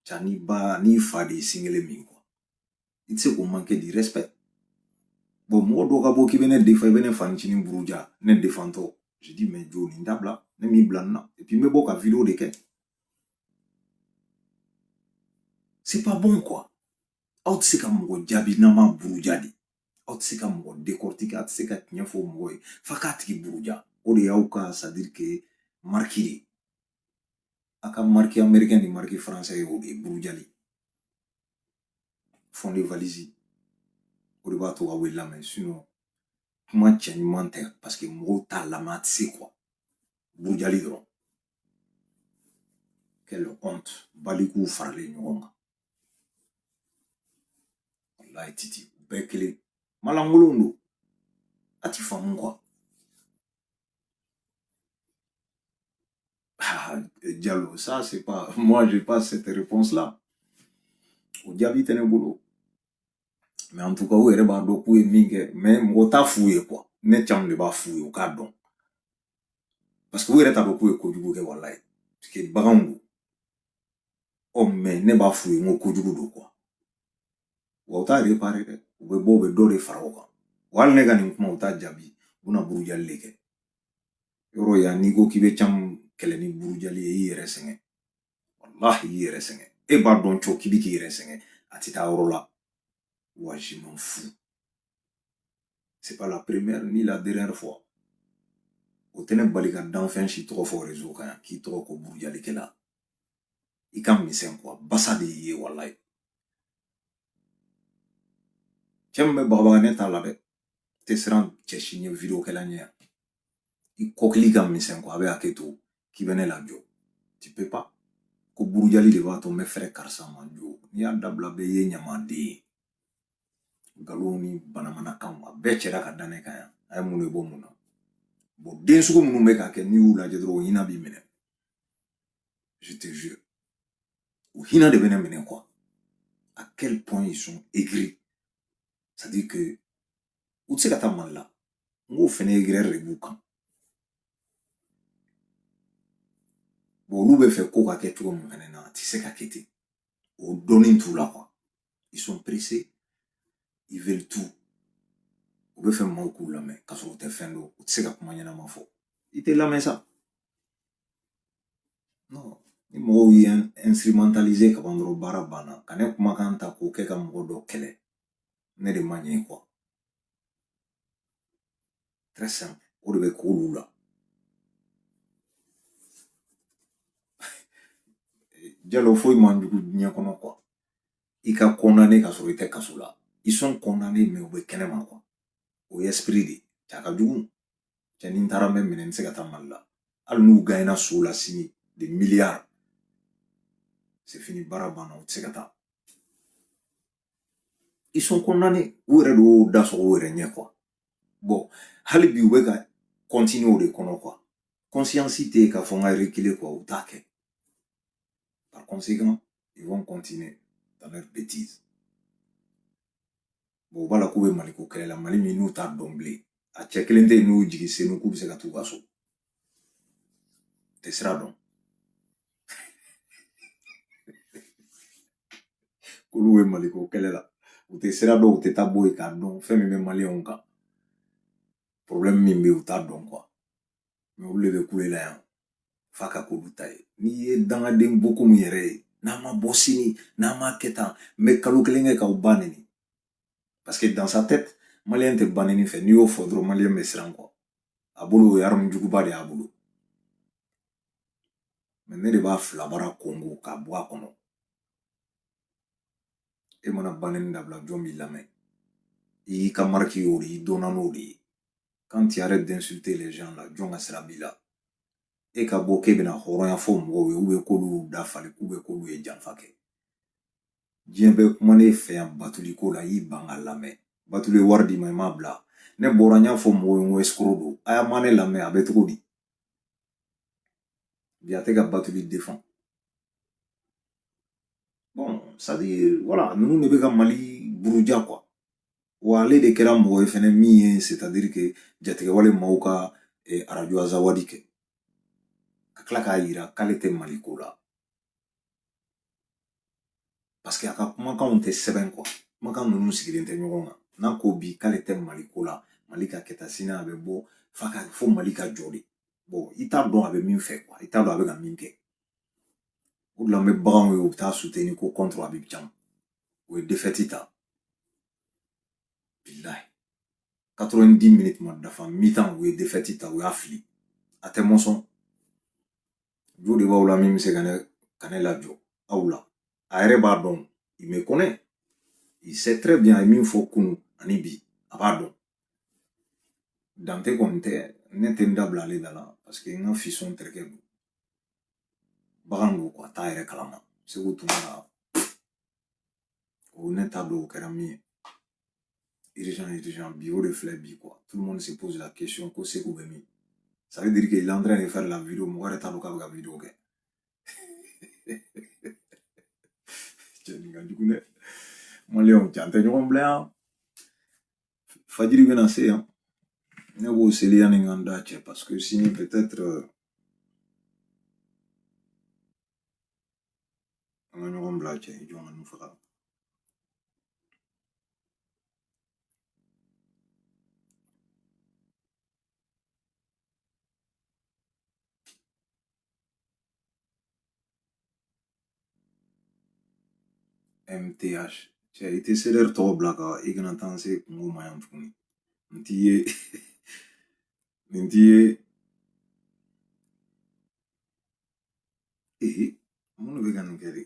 Ja n'i fa de ye singelen min quoi. I tɛ se k'o manquer de respect. Bon, mɔgɔ dɔw ka bɔ k'i bɛ ne défend, i bɛ ne fanicinin buruja, ne défendtɔ. Je dis mais jo nin dabila, ne m'i bila nin na. Et puis n bɛ bɔ ka vidéo de kɛ. C'est pas bon quoi. Aw tɛ se ka mɔgɔ jaabi n'an ma buruja de. Aw tɛ se ka mɔgɔ décortiquer, a tɛ se ka tiɲɛ fɔ mɔgɔ ye f'a k'a tigi buruja. O de y'aw ka c'est-à-dire que marque de. A ka marque américain ni marque français o de ye burujali. Fond de valise. O de b'a to aw bɛ lamɛn sinon kuma cɛ ɲuman tɛ parce que mɔgɔw t'a lamɛn a tɛ se quoi. Burujali dɔrɔn. Quelle honte. Balikuw faralen ɲɔgɔn kan. wallahi titi bɛɛ kelen malankolon don a ti faamu quoi. Ah, Diallo, ça c'est pas moi, j'ai pas cette réponse là. O jaabi tɛ ne bolo. Mais en tout cas o yɛrɛ b'a dɔn k'u ye min kɛ mais mɔgɔ t'a f'u ye quoi. Ne caman de b'a f'u ye u k'a dɔn. Parce que u yɛrɛ t'a dɔn k'u ye kojugu kɛ wallahi. Parce que baganw don. Oh mais ne b'a f'u ye n ko kojugu don quoi. Wa u t'a réparé dɛ. U bɛ bɔ u bɛ dɔ de fara o kan. Wa hali ne ka nin kuma u t'a jaabi. U bɛna burujali de kɛ. Yɔrɔ yan n'i ko k'i bɛ caman kɛlɛ ni burujali ye i yɛrɛ sɛgɛn. Wallahi i yɛrɛ sɛgɛn. E b'a dɔn co k'i bɛ k'i yɛrɛ sɛgɛn. A ti taa yɔrɔ la. Wa je m'en fous. C'est pas la première ni la dernière fois. O tɛ ne bali ka danfɛn si tɔgɔ fɔ réseau kan yan k'i tɔgɔ ko burujalikɛla. I ka misɛn quoi. Basa de y'i ye wallahi. Cɛ min bɛ bagabaga ne t'a la dɛ. Tɛ siran cɛ si ɲɛ vidéo kɛla ɲɛ yan. I kɔkili ka misɛn quoi. A bɛ hakɛ to k'i bɛ ne lajɔ. Tu peux pas. Ko burujali de b'a to n bɛ fɛrɛ karisa ma jo. N'i y'a dabila bɛɛ ye ɲamaden ye. Nkalon ni banamanakanw a bɛɛ cɛra ka da ne kan yan. A ye mun de bɔ mun na. Bon den sugu minnu bɛ k'a kɛ n'i y'u lajɛ dɔrɔn o hinɛ b'i minɛ. Je te jure. O hinɛ de bɛ ne minɛ quoi. À quel point ils sont aigris. C'est-à-dire que u tɛ se ka taa Mali la. N k'o fɛnɛ aigreur de b'u kan. Bon olu bɛ fɛ ko ka kɛ cogo min fɛnɛ na a tɛ se ka kɛ ten. O dɔnni t'u la quoi. Ils sont pressés. Ils veulent tout. U bɛ fɛ maaw k'u lamɛn k'a sɔrɔ u tɛ fɛn dɔn. U tɛ se ka kuma ɲɛnama fɔ. I tɛ lamɛn sa. Non. Ni mɔgɔw ye instrumentaliser ka ban dɔrɔn baara banna. Ka ne kumakan ta k'o kɛ ka mɔgɔ dɔ kɛlɛ. Ne de ma ɲɛ quoi. Très simple. O de bɛ k'olu la. Diallo foyi man jugu diɲɛ kɔnɔ quoi. I ka condamné ka sɔrɔ i tɛ kaso la. Ils sont condamnés mais u bɛ kɛnɛma quoi. O ye esprit de. Cɛ a ka jugu. Cɛ ni n taara n bɛ minɛ n tɛ se ka taa Mali la. Hali n'u gagnera so la sini des milliards. C'est fini baara banna u tɛ se ka taa. Ils sont condamnés. U yɛrɛ de y'o da sɔgɔ u yɛrɛ ɲɛ quoi. Bon hali bi u bɛ ka continuer o de kɔnɔ quoi. Conscience tɛ yen k'a fɔ n ka reculer quoi u t'a kɛ. Par conséquent, ils vont continuer dans leur bêtise. Bon u b'a la k'u bɛ Maliko kɛlɛ la Mali min n'u t'a dɔn bilen. A cɛ kelen tɛ yen n'u jigi senu k'u bɛ se ka t'u ka so. Tɛ sira dɔn. K'olu bɛ Maliko kɛlɛ la. U tɛ sira dɔn u tɛ taa bɔ yen k'a dɔn fɛn min bɛ maliyɛnw kan. Problème min bɛ yen u t'a dɔn quoi. Mais olu de bɛ kule la yan. F'a ka k'olu ta ye. N'i ye dangaden boko min yɛrɛ ye n'a ma bɔ sini n'a ma kɛ tan n bɛ kalo kelen kɛ k'aw ba neni. Parce que dans sa tête maliyɛn tɛ ba neni fɛ n'i y'o fɔ dɔrɔn maliyɛn bɛ siran quoi. A bolo o ye arme juguba de y'a bolo. Mais ne de b'a filabara Congo k'a bɔ a kɔnɔ. E mana ba neni dabila jɔn b'i lamɛn. I y'i ka marque y'o de ye i donna n'o de ye. Quand tu arrêtes d'insulter les gens là jɔn ka sira b'i la. E ka bɔ k'e bɛna hɔrɔnya fɔ mɔgɔw ye ou bien k'olu dafali ou bien k'olu ye janfa kɛ. Diɲɛ bɛ kuma ne fɛ yan batuliko la y'i ban ka lamɛn. Batulu ye wari d'i ma i m'a bila. Ne bɔra n y'a fɔ mɔgɔw ye n ko escroc don. A y'a ma ne lamɛn a bɛ cogo di? Bi a tɛ ka Batulu défend. Bon, ça dit voilà, ninnu de bɛ ka Mali buruja quoi. Wa ale de kɛra mɔgɔ ye fɛnɛ min ye c'est-à-dire que jatigɛwale maaw ka radio azawadi kɛ. Ka tila k'a yira k'ale tɛ Maliko la. Parce que a ka kumakanw tɛ sɛbɛn quoi. Kumakan ninnu sigilen tɛ ɲɔgɔn kan. N'a ko bi k'ale tɛ Maliko la, Mali ka kɛta sini a bɛ bɔ fo Mali ka jɔ de. Bon i t'a dɔn a bɛ min fɛ quoi. I t'a dɔn a bɛ ka min kɛ. O de la n bɛ baganw ye u bɛ taa soutenir ko contre Abidjan. O ye défaite ta. Bilahi. 90 minutes ma dafa mi-temps u ye défaite ta u y'a fili. A tɛ mɔsɔn. Jo de b'aw la min bɛ se ka ne lajɔ aw la. A yɛrɛ b'a dɔn. Il me connaît. Il sait très bien a ye min fɔ kunun ani bi a b'a dɔn. Dante kɔni tɛ ne tɛ n dabila ale da la parce que n ka fisɔn terikɛ don. Bagan don quoi a t'a yɛrɛ kalama. Segu Tumara o ne t'a dɔn o kɛra min ye. urgent, bio de flèche, quoi. Tout le monde se pose la question, quoi c'est qu'on ça veut dire qu'il est en train de faire la vidéo, moi, je t'en la vidéo, ok. Du coup, moi, Léon, tu as entendu un blanc. Fadjiri bena se, hein. Ne bo seli yani nganda, parce que sinon, peut-être, on a un blanc, ils ont un frère. MTH. Cioè, ite seder to blaka, ignatanse kungo mayam funi. Ntiye, ntiye, munu vegan keri.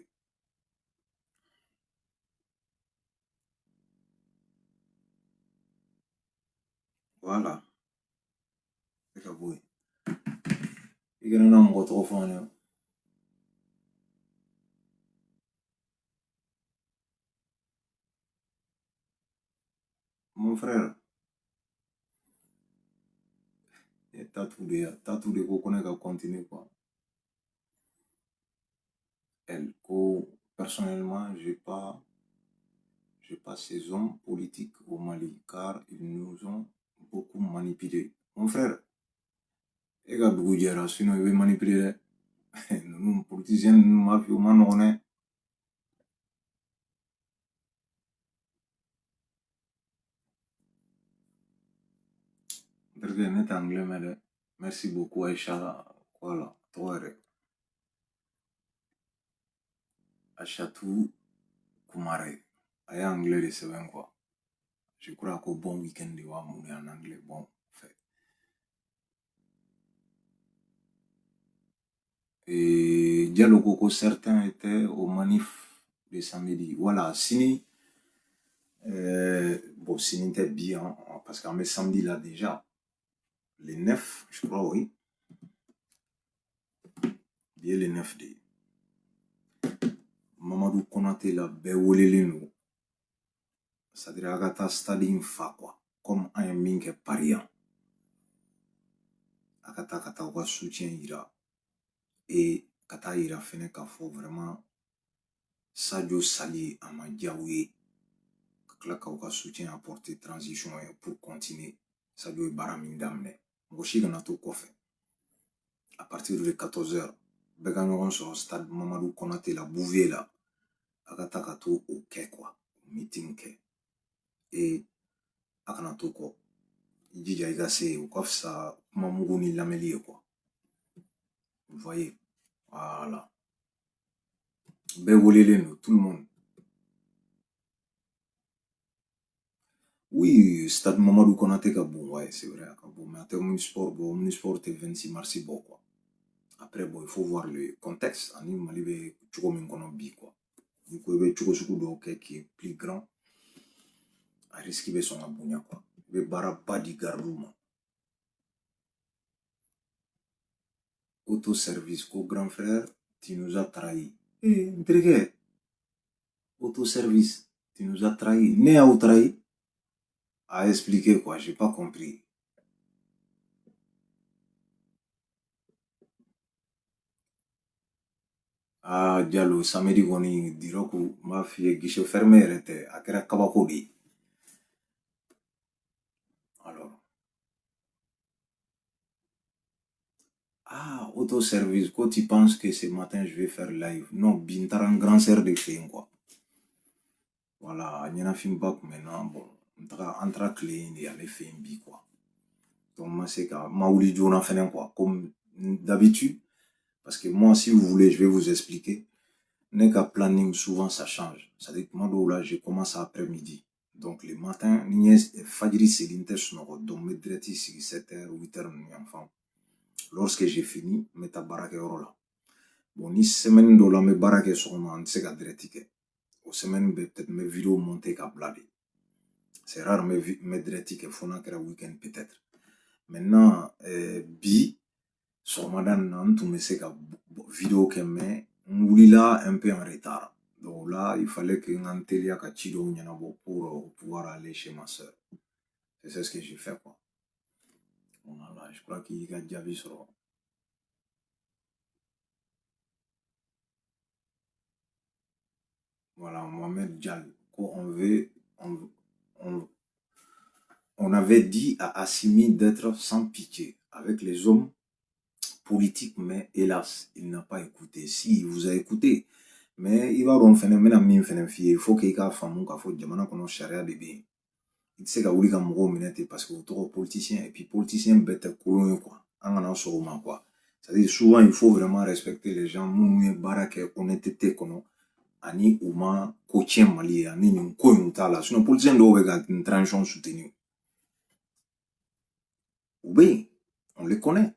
Voilà. Eka boy. Igana mo to fone. Mon frère. T'as tout de ko connaît qu'à continuer quoi. Elle, personnellement, j'ai pas ces hommes politiques au Mali car ils nous ont beaucoup manipulés. Mon frère, et gars Bougoudjera, sinon il veut manipuler. Nous, politiciens, nous, mafieux, on est. Net anglais, mais merci beaucoup, Aïcha. Voilà, toi, Achatou Koumare. Aïe anglais de ce quoi. Je crois qu'au bon week-end, il va mourir en anglais. Bon, fait. Et Dialogoko, certains étaient au manif de samedi. Voilà, Sini, bon, Sini était bien, parce qu'en mai samedi là déjà, les 9, je crois, oui. Bien les 9 de Mamadou Konaté là, Bewolelino. C'est-à-dire, Agatha Stadin fa quoi. Comme un mink pariant. Akata Oka soutien ira. Et Kata ira fene ka fo vraiment Sadio Sali Amadjaouye. Klaka Oka soutien apporter transition pour continuer. Sadio Baramindamne. Moshi Ganato Kofe. À partir de 14h, Beganoron sur le stade Mamadou Konaté la Bouvier là. Akata Kato au Ké quoi. Meeting Ké. Et Akanato ko. Djidja Igase ou kof ça Mamougouni Lamelie quoi. Vous voyez. Voilà. Bewoleleno, tout le monde. Oui, Stade Mamadou Konaté ka bon, ouais, c'est vrai. Bon, mais en Omnisport est 26 mars, bon, quoi. Après, bon, il faut voir le contexte. En Mali, il y quoi. Du coup, il y a qui est plus grand. À risque de son abonnement, quoi. Il y a baraba di gardouma. Autoservice, co grand frère, tu nous as trahis. Autoservice, tu nous as trahis. Né à trahi. À expliquer, quoi, j'ai pas compris. Ah, Diallo, samedi kɔni diroku m'a f'i ye guichet fermé yɛrɛ tɛ a kɛra kabako de ye. Alors, autoservice, quand tu penses que ce matin je vais faire live, non, bin taara n grand sœur de fɛ yen quoi. Voilà, a ɲɛnafin ba kun bɛ n na, bon, an taara tile yen de ale fɛ yen bi quoi. Donc, ma se ka, ma wuli joona fɛnɛ quoi, comme d'habitude. Parce que moi, si vous voulez, je vais vous expliquer. N'est qu'à planning, souvent ça change. C'est-à-dire que moi, là, je commence à après-midi. Donc, le matin, Fadjiri Selinter Sonoro, donc mes dreti 7h, 8h, enfin. Lorsque j'ai fini, je ta barake là. Bon, ni semaine de la, mes barake sont en sega dreti. Aux semaines, peut-être mes vidéos montées qu'à blader. C'est rare mes dreti que font un week-end peut-être. Maintenant, bi, sur madame, tout me sait qu'à vidéo que mais, on là un peu en retard. Donc là, il fallait que Nantelia Kachido pour pouvoir aller chez ma soeur. C'est ce que j'ai fait, quoi. Voilà, je crois qu'il y a déjà vu sur... Voilà, Mohamed Dial. On, on, on avait dit à Assimi d'être sans pitié avec les hommes politiques, mais hélas, il n'a pas écouté. Si, il vous a écouté, mais il va faire il faut qu'il y ait un famou, qu'il faut jamana kono charia de bien. Il sait qu'il y a un minute parce que vous êtes politicien, et puis politicien bête colon, quoi. En allant sur quoi. C'est-à-dire, souvent, il faut vraiment respecter les gens, mouiller, barake, honnêteté, kono. Ani uma coaching mali ani ni ko yutala sinon politicien do be ga une transition soutenue ou bien on les connaît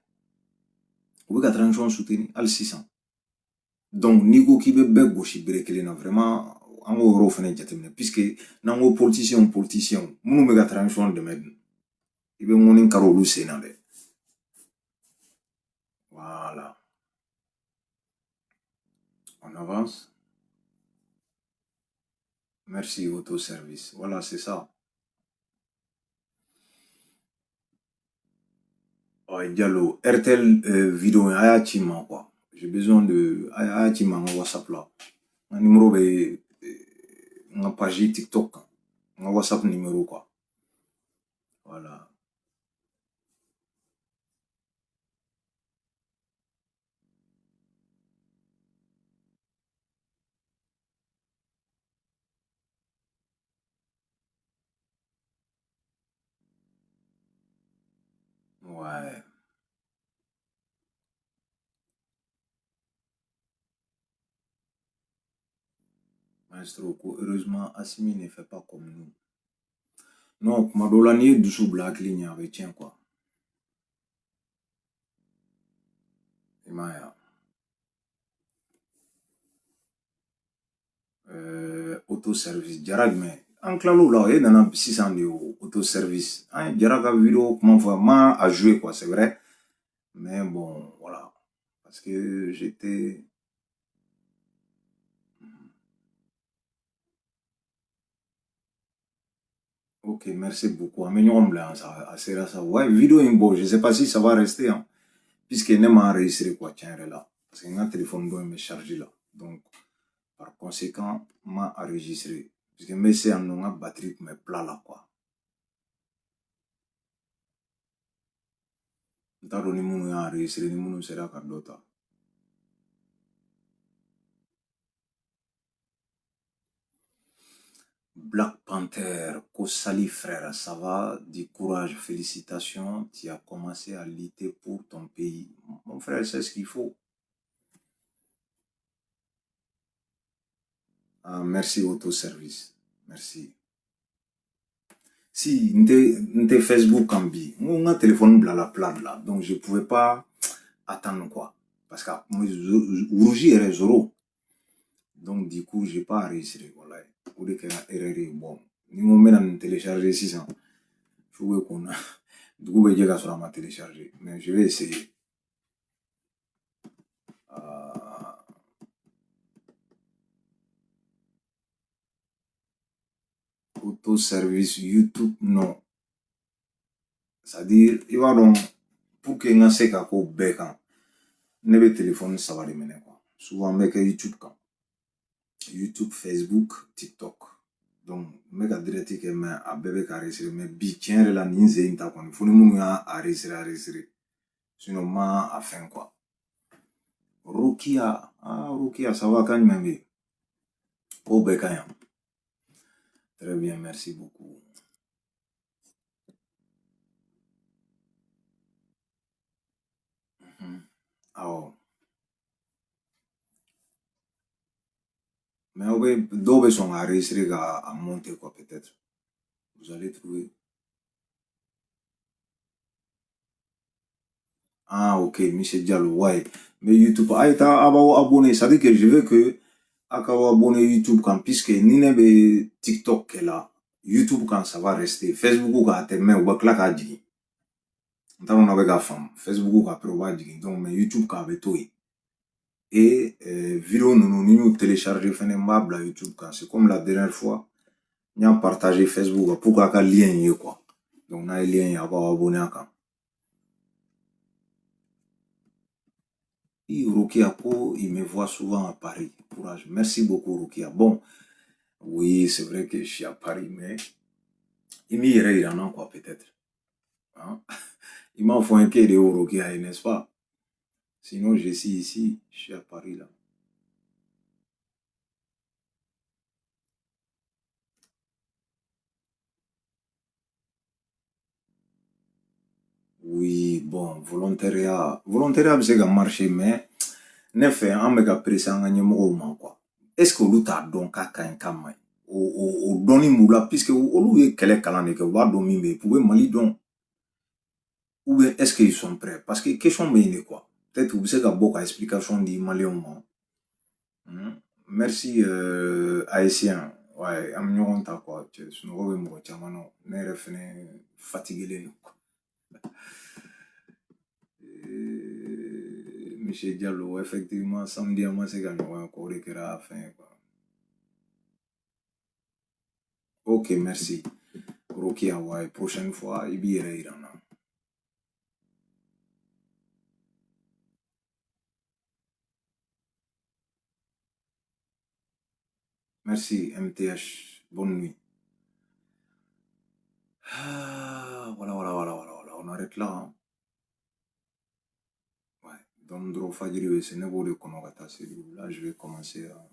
ou be ga transition soutenue al 600 donc ni ko ki be gauche brekele na vraiment en euro fene jatemne puisque nango politicien munu be ga transition de med ibe ngoni karo lu sena de voilà on avance. Merci autoservice, voilà c'est ça. Ouais, Diallo, RTL vidéo ayachima quoi. J'ai besoin de ayachima en WhatsApp là. Un numéro de ma page TikTok. Un WhatsApp numéro quoi. Voilà. Ouais. Maestro, heureusement, Assimi ne fait pas comme nous. Non, Madolani du sous black ligne avec tiens quoi. Imaya. Autoservice. Jarag mais. En clalo là, il y a 600 de autoservice. Jarag a vidéo, comment vraiment à jouer quoi, c'est vrai. Mais bon, voilà. Parce que j'étais. Ok, merci beaucoup. Amène-moi ça, ça. Ouais, vidéo est bon. Je ne sais pas si ça va rester, hein, puisque ne m'a enregistré quoi, tiens, là. Parce que mon téléphone doit me charger là. Donc, par conséquent, m'a enregistré. Parce que c'est en batterie qui me plat là, quoi. T'as donné mon enregistré, ni mon sera qu'à d'autres. Black Panther, Kosali frère, ça va, du courage, félicitations, tu as commencé à lutter pour ton pays. Mon frère, c'est ce qu'il faut. Ah, merci autoservice, merci. Si, n'était Facebook en bi, mon téléphone blala plat là, donc je pouvais pas attendre quoi. Parce que rougi est zéro. Donc du coup, j'ai pas enregistré, voilà. Ou de qu'un erreur, bon. Ni mon mène télécharger 600. Je veux qu'on a. Du coup, je vais sur ma télécharger. Mais je vais essayer. Autoservice YouTube, non. C'est-à-dire, il va donc, pour que je sais qu'à quoi bécan, ne téléphone, ça va les mener quoi. Souvent, mec, YouTube quand. YouTube, Facebook, TikTok. Donc, je vais dire que je vais enregistrer, mais bi tiens la ninze inta quoi. Il faut nous enregistrer. Sinon, ma à fin quoi. Rukia, Rukia, ça va quand même. Oh, bécan. Très bien, merci beaucoup. Ah, mais d'autres sont enregistrés à monter quoi peut-être. Vous allez trouver. Ah, ok, Michel Diallo, ouais. Mais YouTube, t'as abonné. Ça veut dire que je veux que Akawa abonné YouTube quand, puisque ni ne TikTok est là. YouTube quand ça va rester. Facebook quand t'es mais ou bah claque à digi. On a avec femme. Facebook après on va digi. Donc, mais YouTube quand avec toi. Et vidéo nous télécharger la YouTube quand. C'est comme la dernière fois. Nous avons partagé Facebook pour qu'il y ait un lien quoi. Donc n'a ye lien ye a b'aw abonné a kan. Rukia Po, il me voit souvent à Paris. Courage. Merci beaucoup, Rukia. Bon, oui, c'est vrai que je suis à Paris, mais il m'y irait en quoi, peut-être. Hein? Il m'en faut un quai de Rukia, n'est-ce pas? Sinon, je suis ici, je suis à Paris, là. Oui, bon, volontariat, c'est qu'à marcher, mais ne fait un méga pressé en gagne au quoi. Est-ce que l'autre a donc à quand même au doni moula, puisque au lieu de qu'elle est calane, que va dormir, mais pouvez mali donc, ou bien est-ce qu'ils sont prêts? Parce que question mais quoi? Peut-être que vous savez beaucoup d'explications du malien. Merci, Haïtien. Ouais, am ñogon ta quoi. Sunoko be mɔgɔ caman na. Ne yɛrɛ fɛnɛ fatigué len quoi. Monsieur Diallo, effectivement, samedi, on s'est gagné encore et qu'il a fait quoi. Ok, merci. Rokia, ouais, prochaine fois, il y ira Iran. Merci, MTH. Bonne nuit. Ah, voilà, on arrête là. Hein. Ouais, Dondro Fadjiri, c'est Nebo de Konogata, là, je vais commencer à...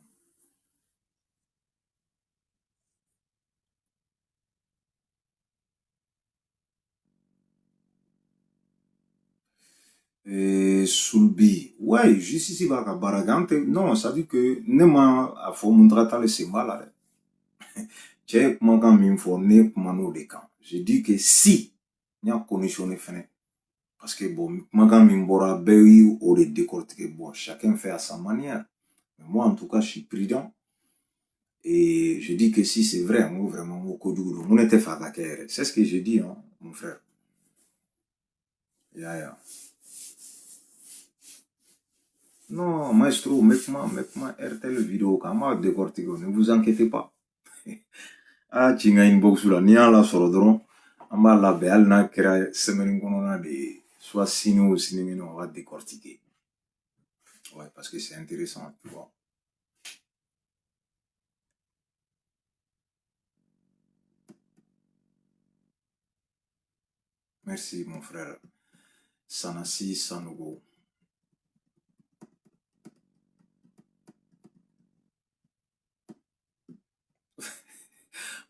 Sulbi. Ouais, juste ici, Baragante. Non, ça dit que Nema a fait mon tratal, c'est mal. J'ai comment m'info ne kumano de kan. Je dis que si il y a conditionné fenêtre parce que bon magan mimbora beu ou de décortiquer bon chacun fait à sa manière. Mais moi en tout cas je suis prudent et je dis que si c'est vrai moi vraiment mon kodugo mon était fait c'est ce que je dis hein, mon frère. Yeah. Non, maestro, mets-moi RTL vidéo quand m'a décortiqué, ne vous inquiétez pas. Ah, tinga inbox là, ni ala soro dron. An b'a labɛn hali n'a kɛra semaine kɔnɔna de ye soit sini ou sinikɛnɛ on va décortiquer. Ouais, parce que c'est intéressant, tu vois. Merci mon frère. Sanasi Sanogo.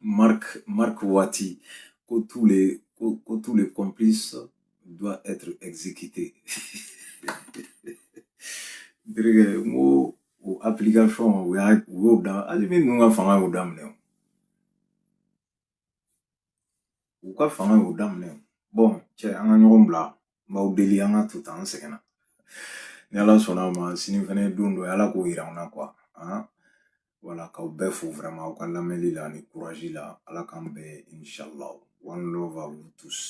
Marc Wati. Que tous les complices doivent être exécutés. Dirige, mo application o y'o da hali min ninnu ka fanga y'o daminɛ u ka fanga y'o daminɛ bon cɛ an ka ɲɔgɔn bila n b'aw deli an ka to tan an sɛgɛnna ni ala sɔnna a ma sini fɛnɛ ye don dɔ ye ala k'o yira an na quoi hein voilà k'aw bɛɛ fo vraiment aw ka lamɛnli la ani courage la ala k'an bɛɛ inchallah one love à vous tous